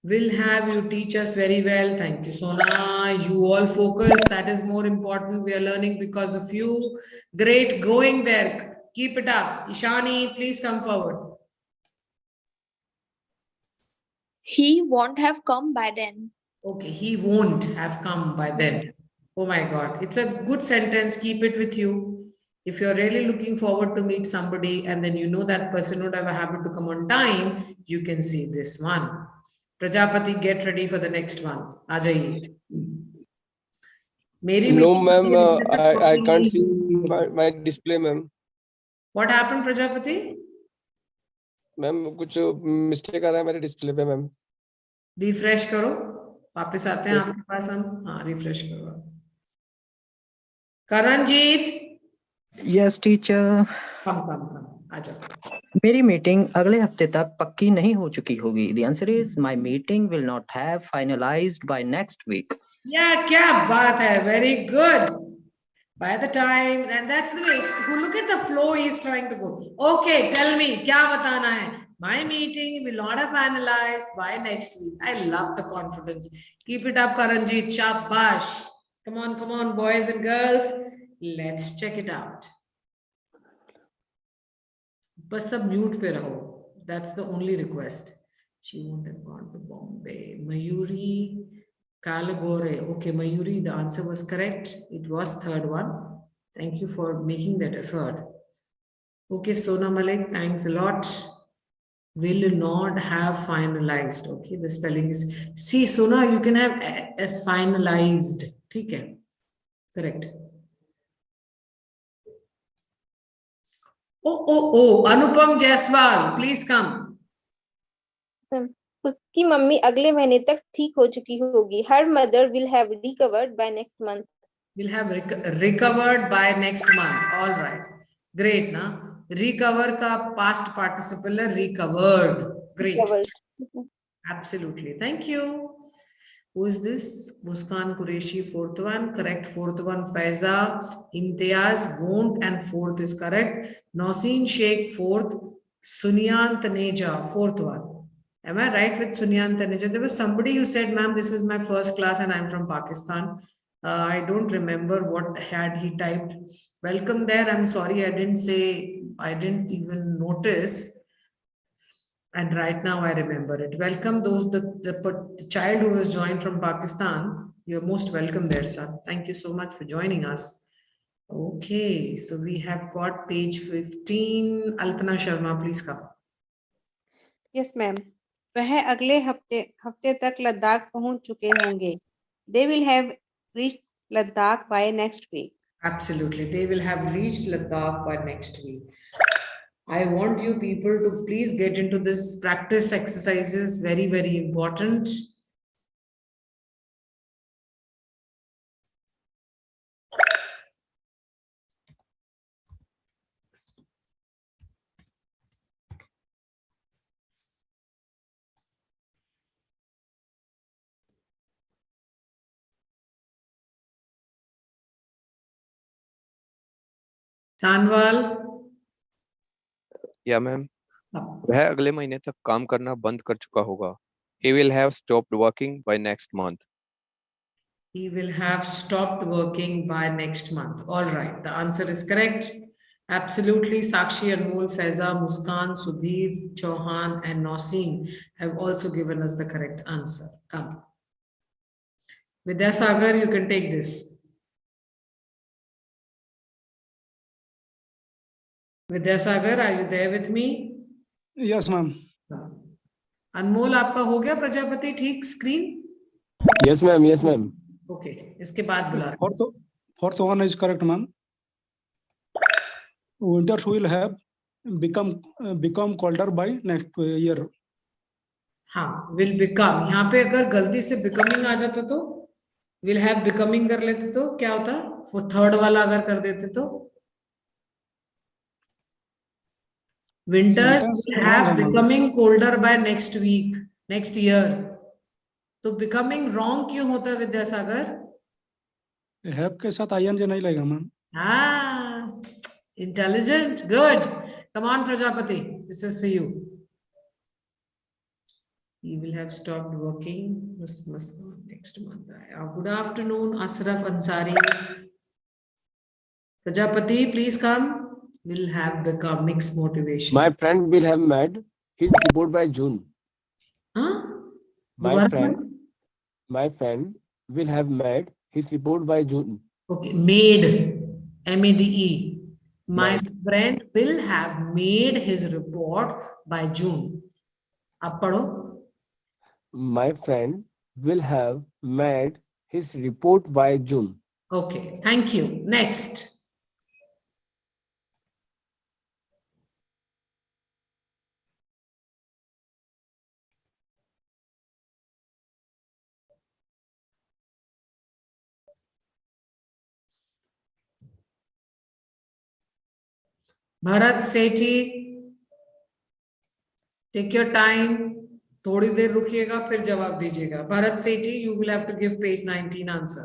Will have, you teach us very well. Thank you, Sona. You all focus. That is more important. We are learning because of you. Great going there. Keep it up. Ishani, please come forward. He won't have come by then. Okay, he won't have come by then. Oh my God. It's a good sentence. Keep it with you. If you're really looking forward to meet somebody and then you know that person would have a habit to come on time, you can see this one. Prajapati, get ready for the next one. Aa jaiye. No, ma'am. I can't see my display, ma'am. What happened, Prajapati? Ma'am कुछ mistake आ रहा है मेरे display पे ma'am. Refresh करो, वापस आते हैं आपके पास हम. हाँ, रिफ्रेश करो. करणजीत. Yes teacher. कम आ जाओ. मेरी मीटिंग अगले हफ्ते तक पक्की नहीं हो चुकी होगी. The answer is my meeting will not have finalized by next week. Yeah, क्या बात है. Very good. By the time, and that's the way. Look at the flow he's trying to go. Okay, tell me, क्या बताना है? My meeting will not have finalized by next week. I love the confidence. Keep it up, Karanjit. Shabash. Come on, boys and girls. Let's check it out. बस सब mute पे रहो. That's the only request. She won't have gone to Bombay. Mayuri. Kalagore. Okay, Mayuri, the answer was correct. It was third one. Thank you for making that effort. Okay, Sona Malik, thanks a lot. Will not have finalized. Okay, the spelling is... See, Sona, you can have as finalized. Okay, correct. Oh, Anupam Jaiswal, please come. Sir. उसकी mummy अगले महीने तक ठीक हो चुकी होगी. Her mother will have recovered by next month. Will have recovered by next month. All right. Great, na? Recover का past participle है recovered. Great. Absolutely. Thank you. Who is this? Muskan Qureshi, fourth one. Correct. Fourth one, Faiza. Imtiaz, won't, and fourth is correct. Nausin Sheikh, fourth. Sunyan Taneja, fourth one. Am I right with Sunyan Taneja? There was somebody who said, ma'am, this is my first class and I'm from Pakistan. I don't remember what had he typed. Welcome there. I'm sorry, I didn't even notice. And right now I remember it. Welcome those, the child who was joined from Pakistan. You're most welcome there, sir. Thank you so much for joining us. Okay, so we have got page 15. Alpana Sharma, please come. Yes, ma'am. वह अगले हफ्ते तक लद्दाख पहुंच चुके होंगे. They will have reached Ladakh by next week. Absolutely, they will have reached Ladakh by next week. I want you people to please get into this practice exercises. Very, very important. Sanwal. या ma'am, वह अगले महीने तक काम करना बंद कर चुका होगा. He will have stopped working by next month. He will have stopped working by next month. All right, the answer is correct. Absolutely. Sakshi, Anmol, Faiza, Muskan, Sudhir, Chauhan, and Nausin have also given us the correct answer. Come. Vidyasagar, you can take this. Vidyasagar, are you there with me? Yes, ma'am. Anmol, आपका हो गया प्रजापति ठीक screen? Yes, ma'am. Yes, ma'am. Okay, इसके बाद बुला. Fourth one is correct, ma'am. Winters will have become colder by next year. हाँ, will become. यहाँ पे अगर गलती से becoming आ जाता तो will have becoming कर लेते तो क्या होता? For third वाला अगर कर देते तो winters will have becoming colder by next week, next year. तो becoming wrong क्यों होता है विद्यासागर? Have के साथ ing नहीं लगेगा ma'am. Ah, intelligent, good. Come on, Prajapati, this is for you. He will have stopped working next month. Good afternoon, Asraf Ansari. Prajapati, please come. Will have become mixed motivation. My friend will have made his report by June. Huh? My friend will have made his report by June. Okay, made. M-A-D-E. My friend will have made his report by June. Ab padho. My friend will have made his report by June. Okay, thank you. Next. Bharat Sethi, take your time. थोड़ी देर रुकिएगा फिर जवाब दीजिएगा. Bharat Sethi, you will have to give page 19 answer.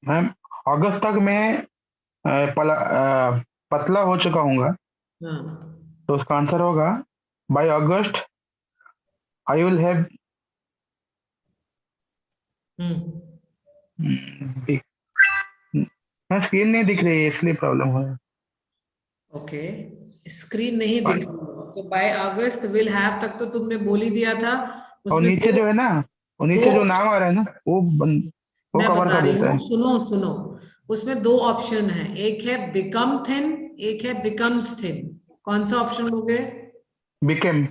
Ma'am अगस्त तक मैं पतला हो चुका हूँगा. तो उसका आंसर होगा by August I will have मैं स्क्रीन नहीं दिख रही है इसलिए प्रॉब्लम हो रहा है. ओके, स्क्रीन नहीं दिख रही. तो बाय अगस्त विल हैव तक तो तुमने बोल ही दिया था. और नीचे जो है ना, और नीचे जो नाम आ रहा है ना, वो कवर कर देता है. सुनो, उसमें दो ऑप्शन है. एक है बिकम थिन, एक है बिकम्स थिन. कौन सा ऑप्शन लोगे? Become.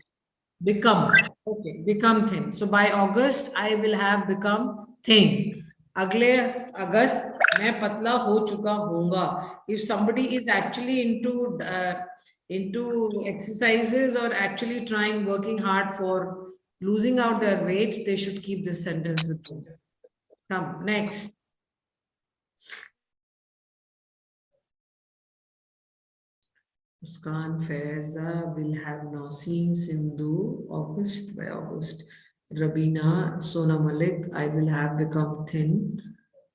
Okay, become thin. So by August I will have become thin. अगले अगस्त मैं पतला हो चुका होऊंगा. If somebody is actually into exercises or actually working hard for losing out their weight, they should keep this sentence with them. Come, next. Muskan, Faiza will have Nauseen, Sindhu, August by August. Rabina, Sona Malik, I will have become thin.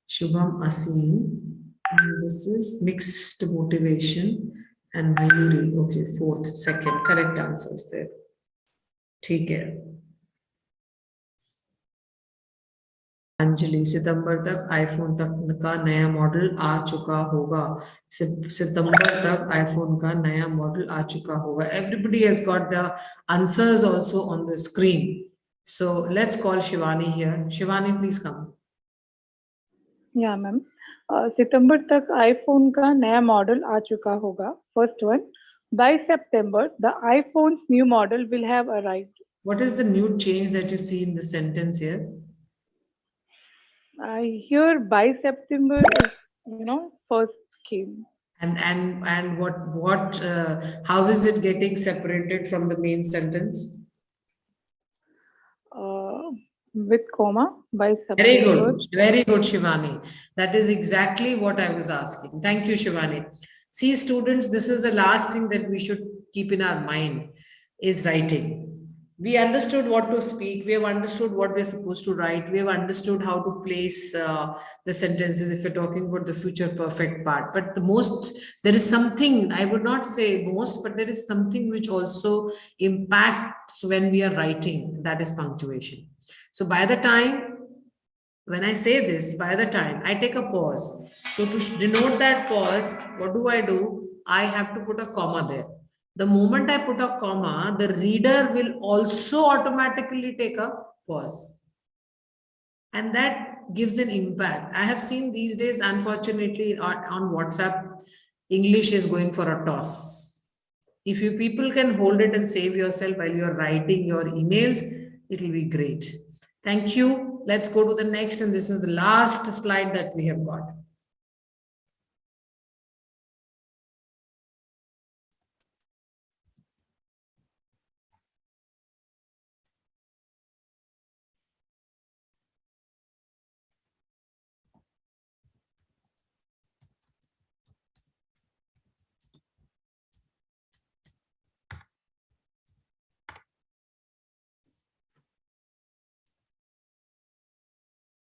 Shubham, Asim. And this is mixed motivation. And Mayuri, okay, fourth, second, correct answers there. ठीक है. अंजलि, सितंबर तक iPhone तक का नया model आ चुका होगा. सितंबर तक iPhone का नया मॉडल आ चुका होगा. Everybody has got the answers also on the screen. So let's call Shivani here. Shivani, please come. या मैम. सितंबर तक आईफोन का नया मॉडल आ चुका होगा. First one, by September the iPhone's new model will have arrived. What is the new change that you see in the sentence here? I hear by September is, first came. And what how is it getting separated from the main sentence? With comma, by September. Very September. good, Shivani. That is exactly what I was asking. Thank you, Shivani. See, students, this is the last thing that we should keep in our mind is writing. We understood what to speak. We have understood what we're supposed to write. We have understood how to place the sentences if we're talking about the future perfect part. But there is something, I would not say most, but there is something which also impacts when we are writing, that is punctuation. So by the time, when I say this, by the time I take a pause. So to denote that pause, what do? I have to put a comma there. The moment I put a comma, the reader will also automatically take a pause. And that gives an impact. I have seen these days, unfortunately, on WhatsApp, English is going for a toss. If you people can hold it and save yourself while you're writing your emails, it will be great. Thank you. Let's go to the next, and this is the last slide that we have got.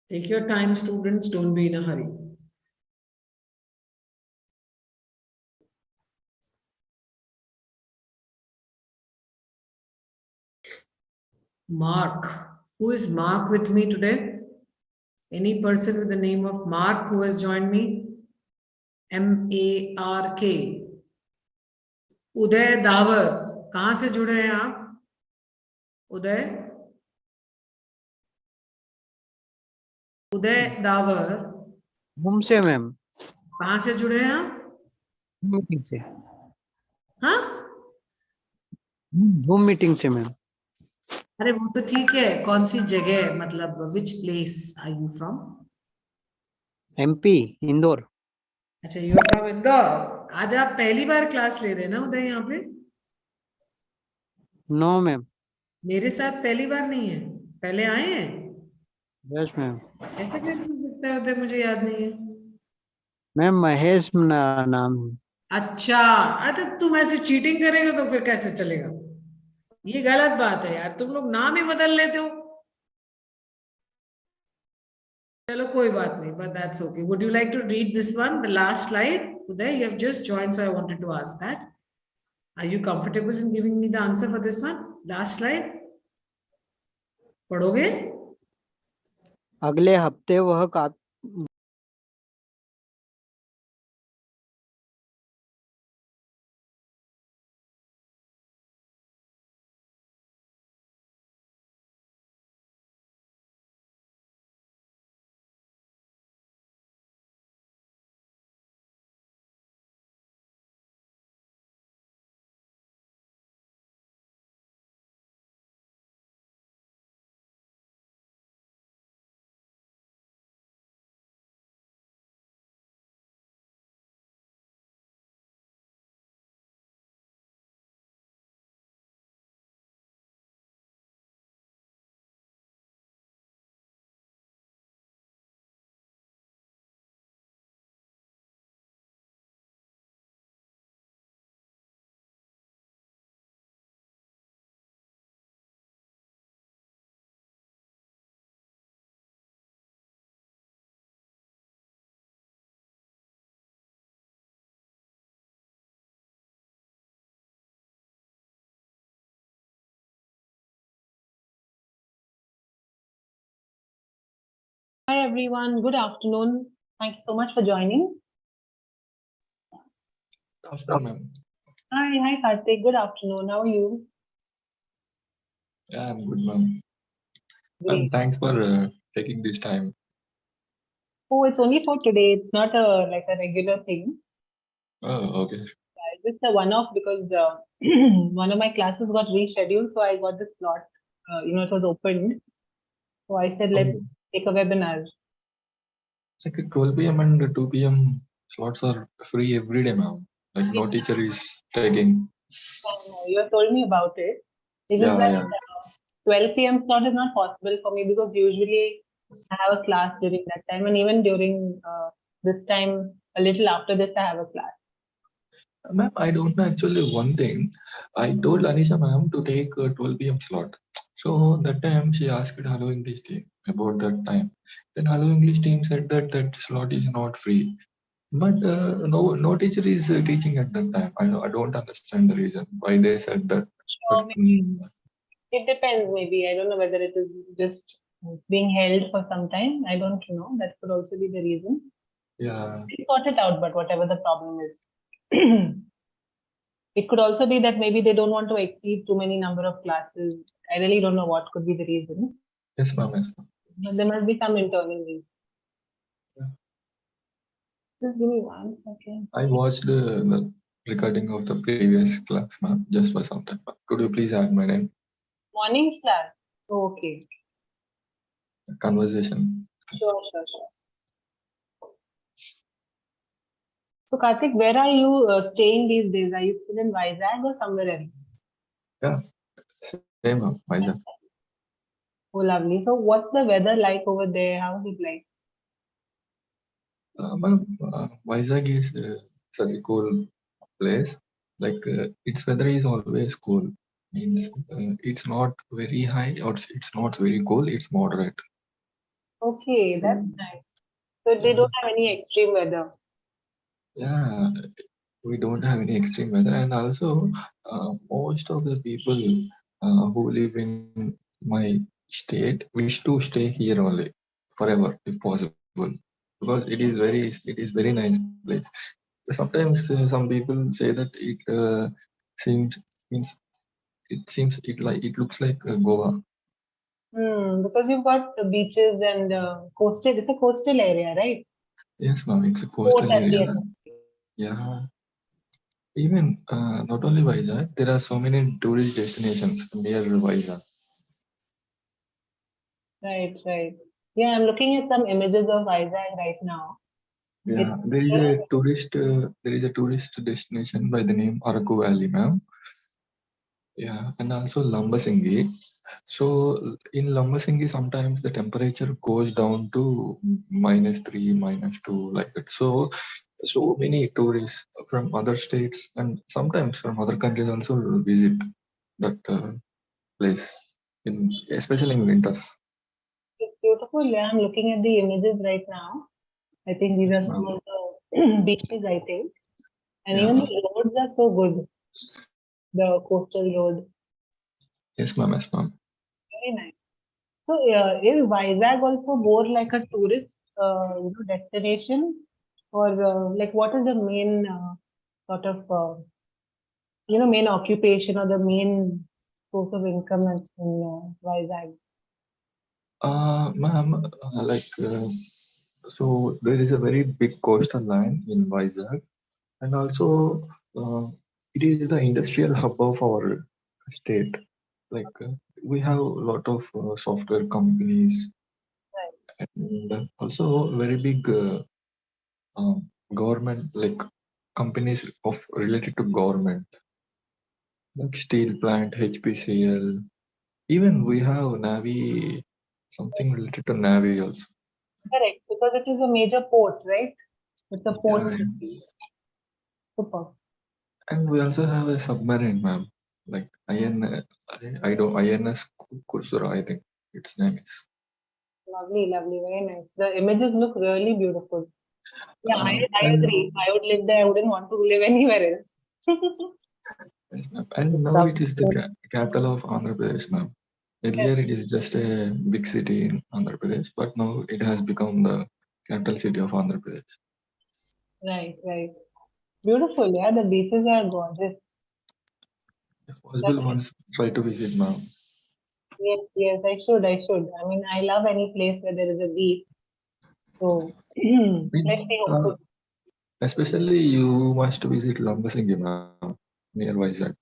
Take your time, students. Don't be in a hurry. Mark. Who is Mark with me today? Any person with the name of Mark who has joined me? M-A-R-K. Uday the power. कहां से जुड़े हैं आप? उदय the power. Zoom से ma'am. कहां से जुड़े हैं आप? मीटिंग से. हाँ, जूम मीटिंग से मैम. अरे वो तो ठीक है. कौन सी जगह, मतलब which place are you from? MP Indore. अच्छा, यू आर फ्रॉम इंदौर. आज आप पहली बार क्लास ले रहे हैं ना उदय यहाँ पे? No ma'am. मेरे साथ पहली बार नहीं है, पहले आए हैं. Yes ma'am. ऐसे कैसे हो सकता है उदय, मुझे याद नहीं है. मैम महेश नाम है. अच्छा, अरे तुम ऐसे चीटिंग करेंगे तो फिर कैसे चलेगा? ये गलत बात है यार, तुम लोग नाम ही बदल लेते हो. चलो कोई बात नहीं, but that's okay. Would you like to read this one, the last slide? Uday, you have just joined, so I wanted to ask that. Are you comfortable in giving me the answer for this one? Last slide. पढ़ोगे? अगले हफ्ते वह Hi everyone, good afternoon. Thank you so much for joining. Afternoon, ma'am. Hi Karthik, good afternoon. How are you? Yeah, I'm good, ma'am. Great. Thanks for taking this time. Oh, it's only for today. It's not like a regular thing. Oh, okay. It's just a one-off because one of my classes got rescheduled, so I got the slot. It was opened. So I said, let's take a webinar. Like 12 p.m. and 2 p.m. slots are free every day, ma'am. Like no teacher is taking. You have told me about it. It's just that 12 p.m. slot is not possible for me because usually I have a class during that time, and even during this time, a little after this, I have a class. Ma'am, I don't know actually one thing. I told Anisha ma'am to take a 12 p.m. slot. So that time she asked Hello English team about that time. Then Hello English team said that that slot is not free. But no teacher is teaching at that time. I don't understand the reason why they said that. Sure, maybe. It depends, maybe. I don't know whether it is just being held for some time. I don't know. That could also be the reason. Yeah. We'll sort it out, but whatever the problem is. It could also be that maybe they don't want to exceed too many number of classes. I really don't know what could be the reason. Yes, ma'am. Yes, ma'am. But there must be some internal reason. Yeah. Just give me 1 second. I watched the recording of the previous class, ma'am, just for some time. Could you please add my name? Morning class. Okay. Conversation. Sure. So Karthik, where are you staying these days? Are you still in Vizag or somewhere else? Yeah, same, ma'am. Vizag. Oh, lovely. So what's the weather like over there? How is it like? Ma'am, Vizag is such a cool place. Like its weather is always cool. Means it's not very high or it's not very cool. It's moderate. Okay, that's nice. So they don't have any extreme weather. Yeah, we don't have any extreme weather, and also most of the people who live in my state wish to stay here only forever if possible, because it is very nice place. Sometimes some people say that seems means it looks like Goa. Because you've got the beaches and coastal. It's a coastal area, right? Yes, ma'am, it's a Port coastal at the area. end. Yeah. Even not only Vizag, there are so many tourist destinations near Vizag. Right. Yeah, I'm looking at some images of Vizag right now. Yeah, there is a tourist destination by the name Araku Valley, ma'am. Yeah, and also Lambasingi. So in Lambasingi, sometimes the temperature goes down to -3, -2, like that. So many tourists from other states and sometimes from other countries also visit that place, especially in winters. It's beautiful. Yeah, I'm looking at the images right now. I think these are some of the beaches, I think. And even the roads are so good. The coastal road. Yes, ma'am. Yes, ma'am. Very nice. So is Vizag also more like a tourist destination, or like what is the main sort of main occupation or the main source of income in Vizag? Ma'am, so there is a very big coastal line in Vizag, and also it is the industrial hub of our state. Like we have a lot of software companies, and also very big government like companies of related to government, like steel plant, HPCL. Even we have Navy, something related to Navy also. Correct, because it is a major port, right? It's a port Yeah, city. Super. and we also have a submarine, ma'am. Like INS Kursura, I think its name is. Lovely, very nice. The images look really beautiful. Yeah, I And, agree. If I would live there, I wouldn't want to live anywhere else. yes, ma'am. And now it is the capital of Andhra Pradesh, ma'am. Earlier, it is just a big city in Andhra Pradesh, but now it has become the capital city of Andhra Pradesh. Right, right. Beautiful, yeah. The beaches are gorgeous. If possible, once try to visit, ma'am. Yes, yes, I should. I mean, I love any place where there is a beach. So let's see. Hopefully. Especially, you must visit Lambasingi, ma'am, near Vizag.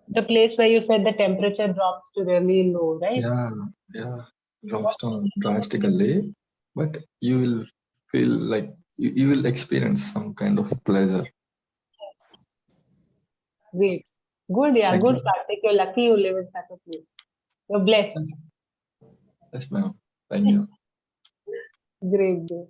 The place where you said the temperature drops to really low, right? Yeah, drops down drastically, but you will feel like you will experience some kind of pleasure. Great. Good, yeah, Thank good you. Karthik. You're lucky you live in such a place. You're blessed. Yes, ma'am. Thank you. Great, great.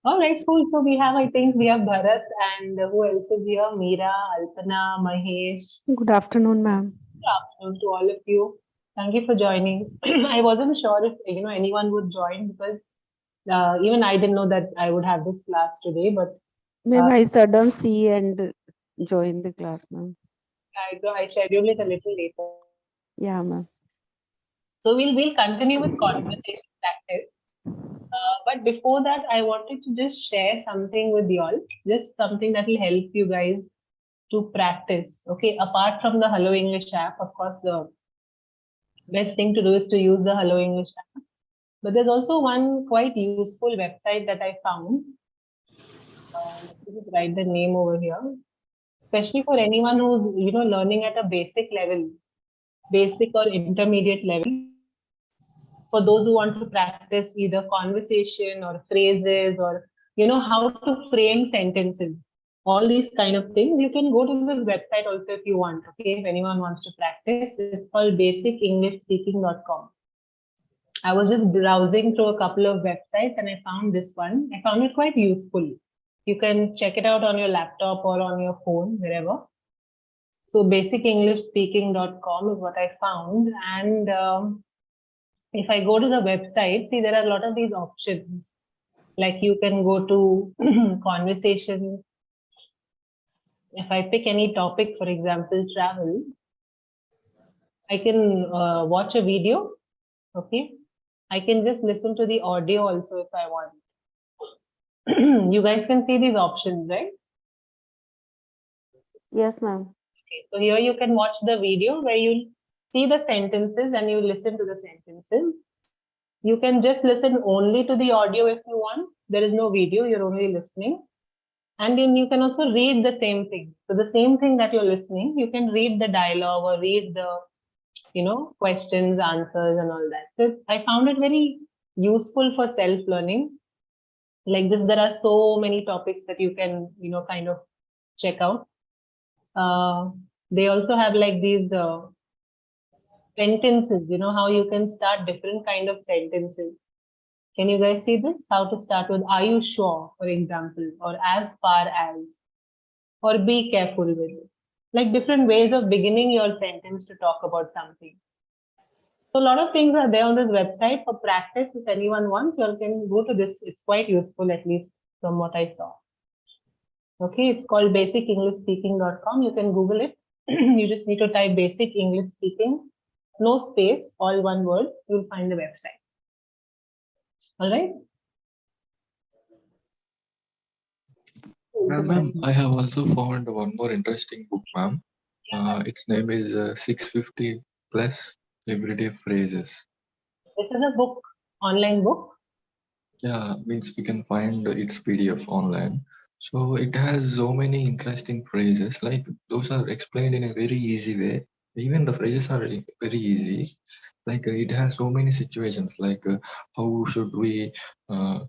All right, cool. So I think we have Bharat and who else is here? Meera, Alpana, Mahesh. Good afternoon, ma'am. Good afternoon to all of you. Thank you for joining. I wasn't sure if anyone would join because even I didn't know that I would have this class today. But Ma'am, I suddenly see and join the class, ma'am. I scheduled it a little later. Yeah, ma'am. So we'll continue with conversation practice. But before that, I wanted to just share something with you all, just something that will help you guys to practice. Okay, apart from the Hello English app, of course, the best thing to do is to use the Hello English app. But there's also one quite useful website that I found. Let me just write the name over here. Especially for anyone who's learning at a basic level, basic or intermediate level. For those who want to practice either conversation or phrases or how to frame sentences, all these kind of things, you can go to this website also if you want. Okay, if anyone wants to practice, it's called basicenglishspeaking.com. I was just browsing through a couple of websites and I found this one. I found it quite useful. You can check it out on your laptop or on your phone, wherever. So basicenglishspeaking.com is what I found. And if I go to the website, see, there are a lot of these options. Like you can go to conversation. If I pick any topic, for example, travel, I can watch a video. Okay. I can just listen to the audio also if I want. You guys can see these options, right? Yes, ma'am. Okay. So here you can watch the video where you see the sentences and you listen to the sentences. You can just listen only to the audio if you want. There is no video, you're only listening. And then you can also read the same thing. So the same thing that you're listening, you can read the dialogue or read the, questions, answers and all that. So I found it very useful for self-learning. Like this, there are so many topics that you can, kind of check out. They also have like these sentences, how you can start different kind of sentences. Can you guys see this? How to start with "Are you sure?" for example, or "As far as," or "Be careful with." Like different ways of beginning your sentence to talk about something. So a lot of things are there on this website for practice. If anyone wants, you can go to this. It's quite useful, at least from what I saw. Okay, it's called basicenglishspeaking.com. You can Google it. You just need to type basic English speaking, no space, all one word. You'll find the website. All right. Ma'am, I have also found one more interesting book, ma'am. Its name is 650 plus everyday phrases. This is a book, online book. Yeah, means we can find its PDF online. So it has so many interesting phrases, like those are explained in a very easy way. Even the phrases are very easy. Like it has so many situations, like how should we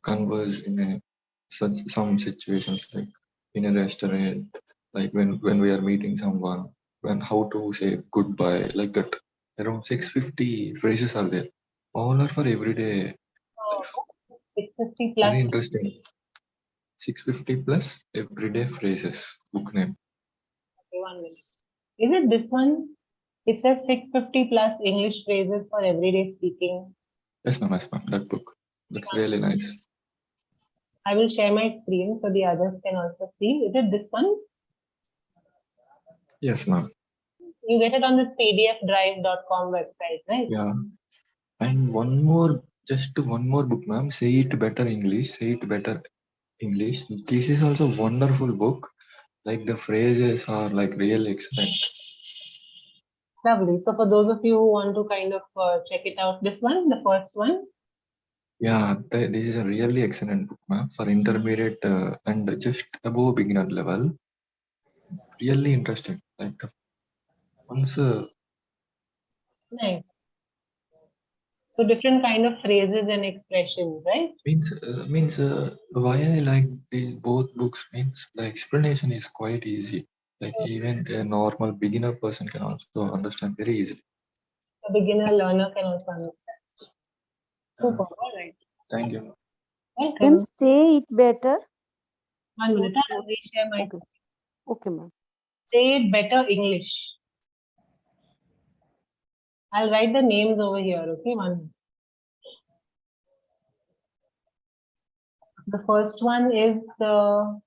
converse in some situations, like in a restaurant, like when we are meeting someone, when how to say goodbye, like that. Around 650 phrases are there. All are for everyday life. 650 plus. Very interesting. 650 plus everyday phrases. Book name. Okay, 1 minute. Is it this one? It says 650 plus English phrases for everyday speaking. Yes, ma'am. Yes, ma'am. That book. That's really nice. I will share my screen so the others can also see. Is it this one? Yes, ma'am. You get it on this pdfdrive.com website, right? Yeah. And just one more book, ma'am. Say It Better English. Say It Better English. This is also a wonderful book. Like the phrases are like really excellent. Lovely. So for those of you who want to kind of check it out, this one, the first one. Yeah, this is a really excellent book, ma'am, for intermediate and just above beginner level. Really interesting. Like the once. Nice. So different kind of phrases and expressions, right? Means why I like these both books means the explanation is quite easy. Like even a normal beginner person can also understand very easily. A beginner learner can also understand. Super. All right. Thank you. Welcome. Can say it better. 1 minute. I'll reshare my screen. Okay, ma'am. Say it better English. I'll write the names over here. Okay, 1 minute. The first one is the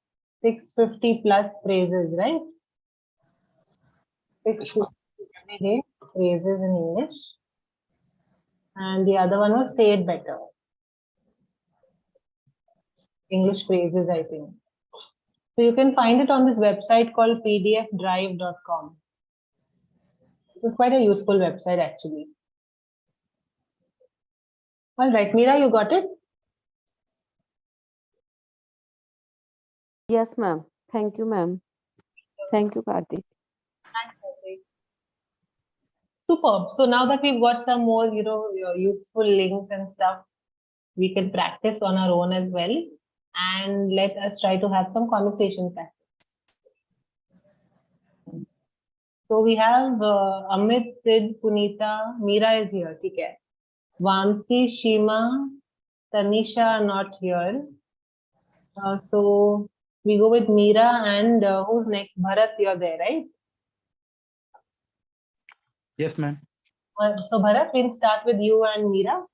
650 plus phrases, right? 650 everyday phrases in English. And the other one was say it better. English phrases, I think. So you can find it on this website called pdfdrive.com. It's quite a useful website actually. All right, Meera, you got it? Yes, ma'am. Thank you, ma'am. Thank you, Karthik. Thanks, Karthik. Superb. So now that we've got some more, useful links and stuff, we can practice on our own as well. And let us try to have some conversation practice. So we have Amit, Sid, Punita, Meera is here. Okay. Vamsi, Shima, Tanisha are not here. So we go with Meera and who's next? Bharat, you're there, right? Yes, ma'am. So Bharat, we'll start with you and Meera.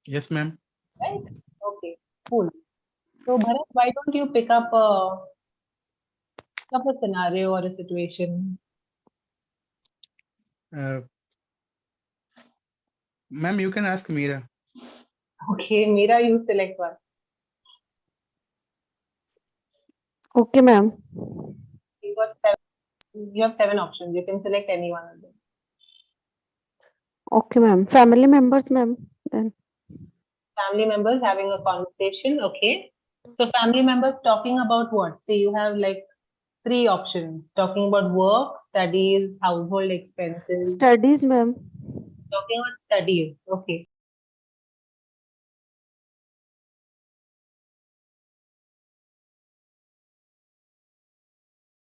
Yes, ma'am. Right? Okay, cool. So Bharat, why don't you pick up a scenario or a situation? Ma'am, you can ask Meera. Okay, Meera, you select one. Okay, ma'am. You got 7. You have 7 options. You can select any one of them. Okay, ma'am. Family members, ma'am. Then. Family members having a conversation. Okay. So family members talking about what? So you have like 3 options. Talking about work, studies, household expenses. Studies, ma'am. Talking about studies. Okay.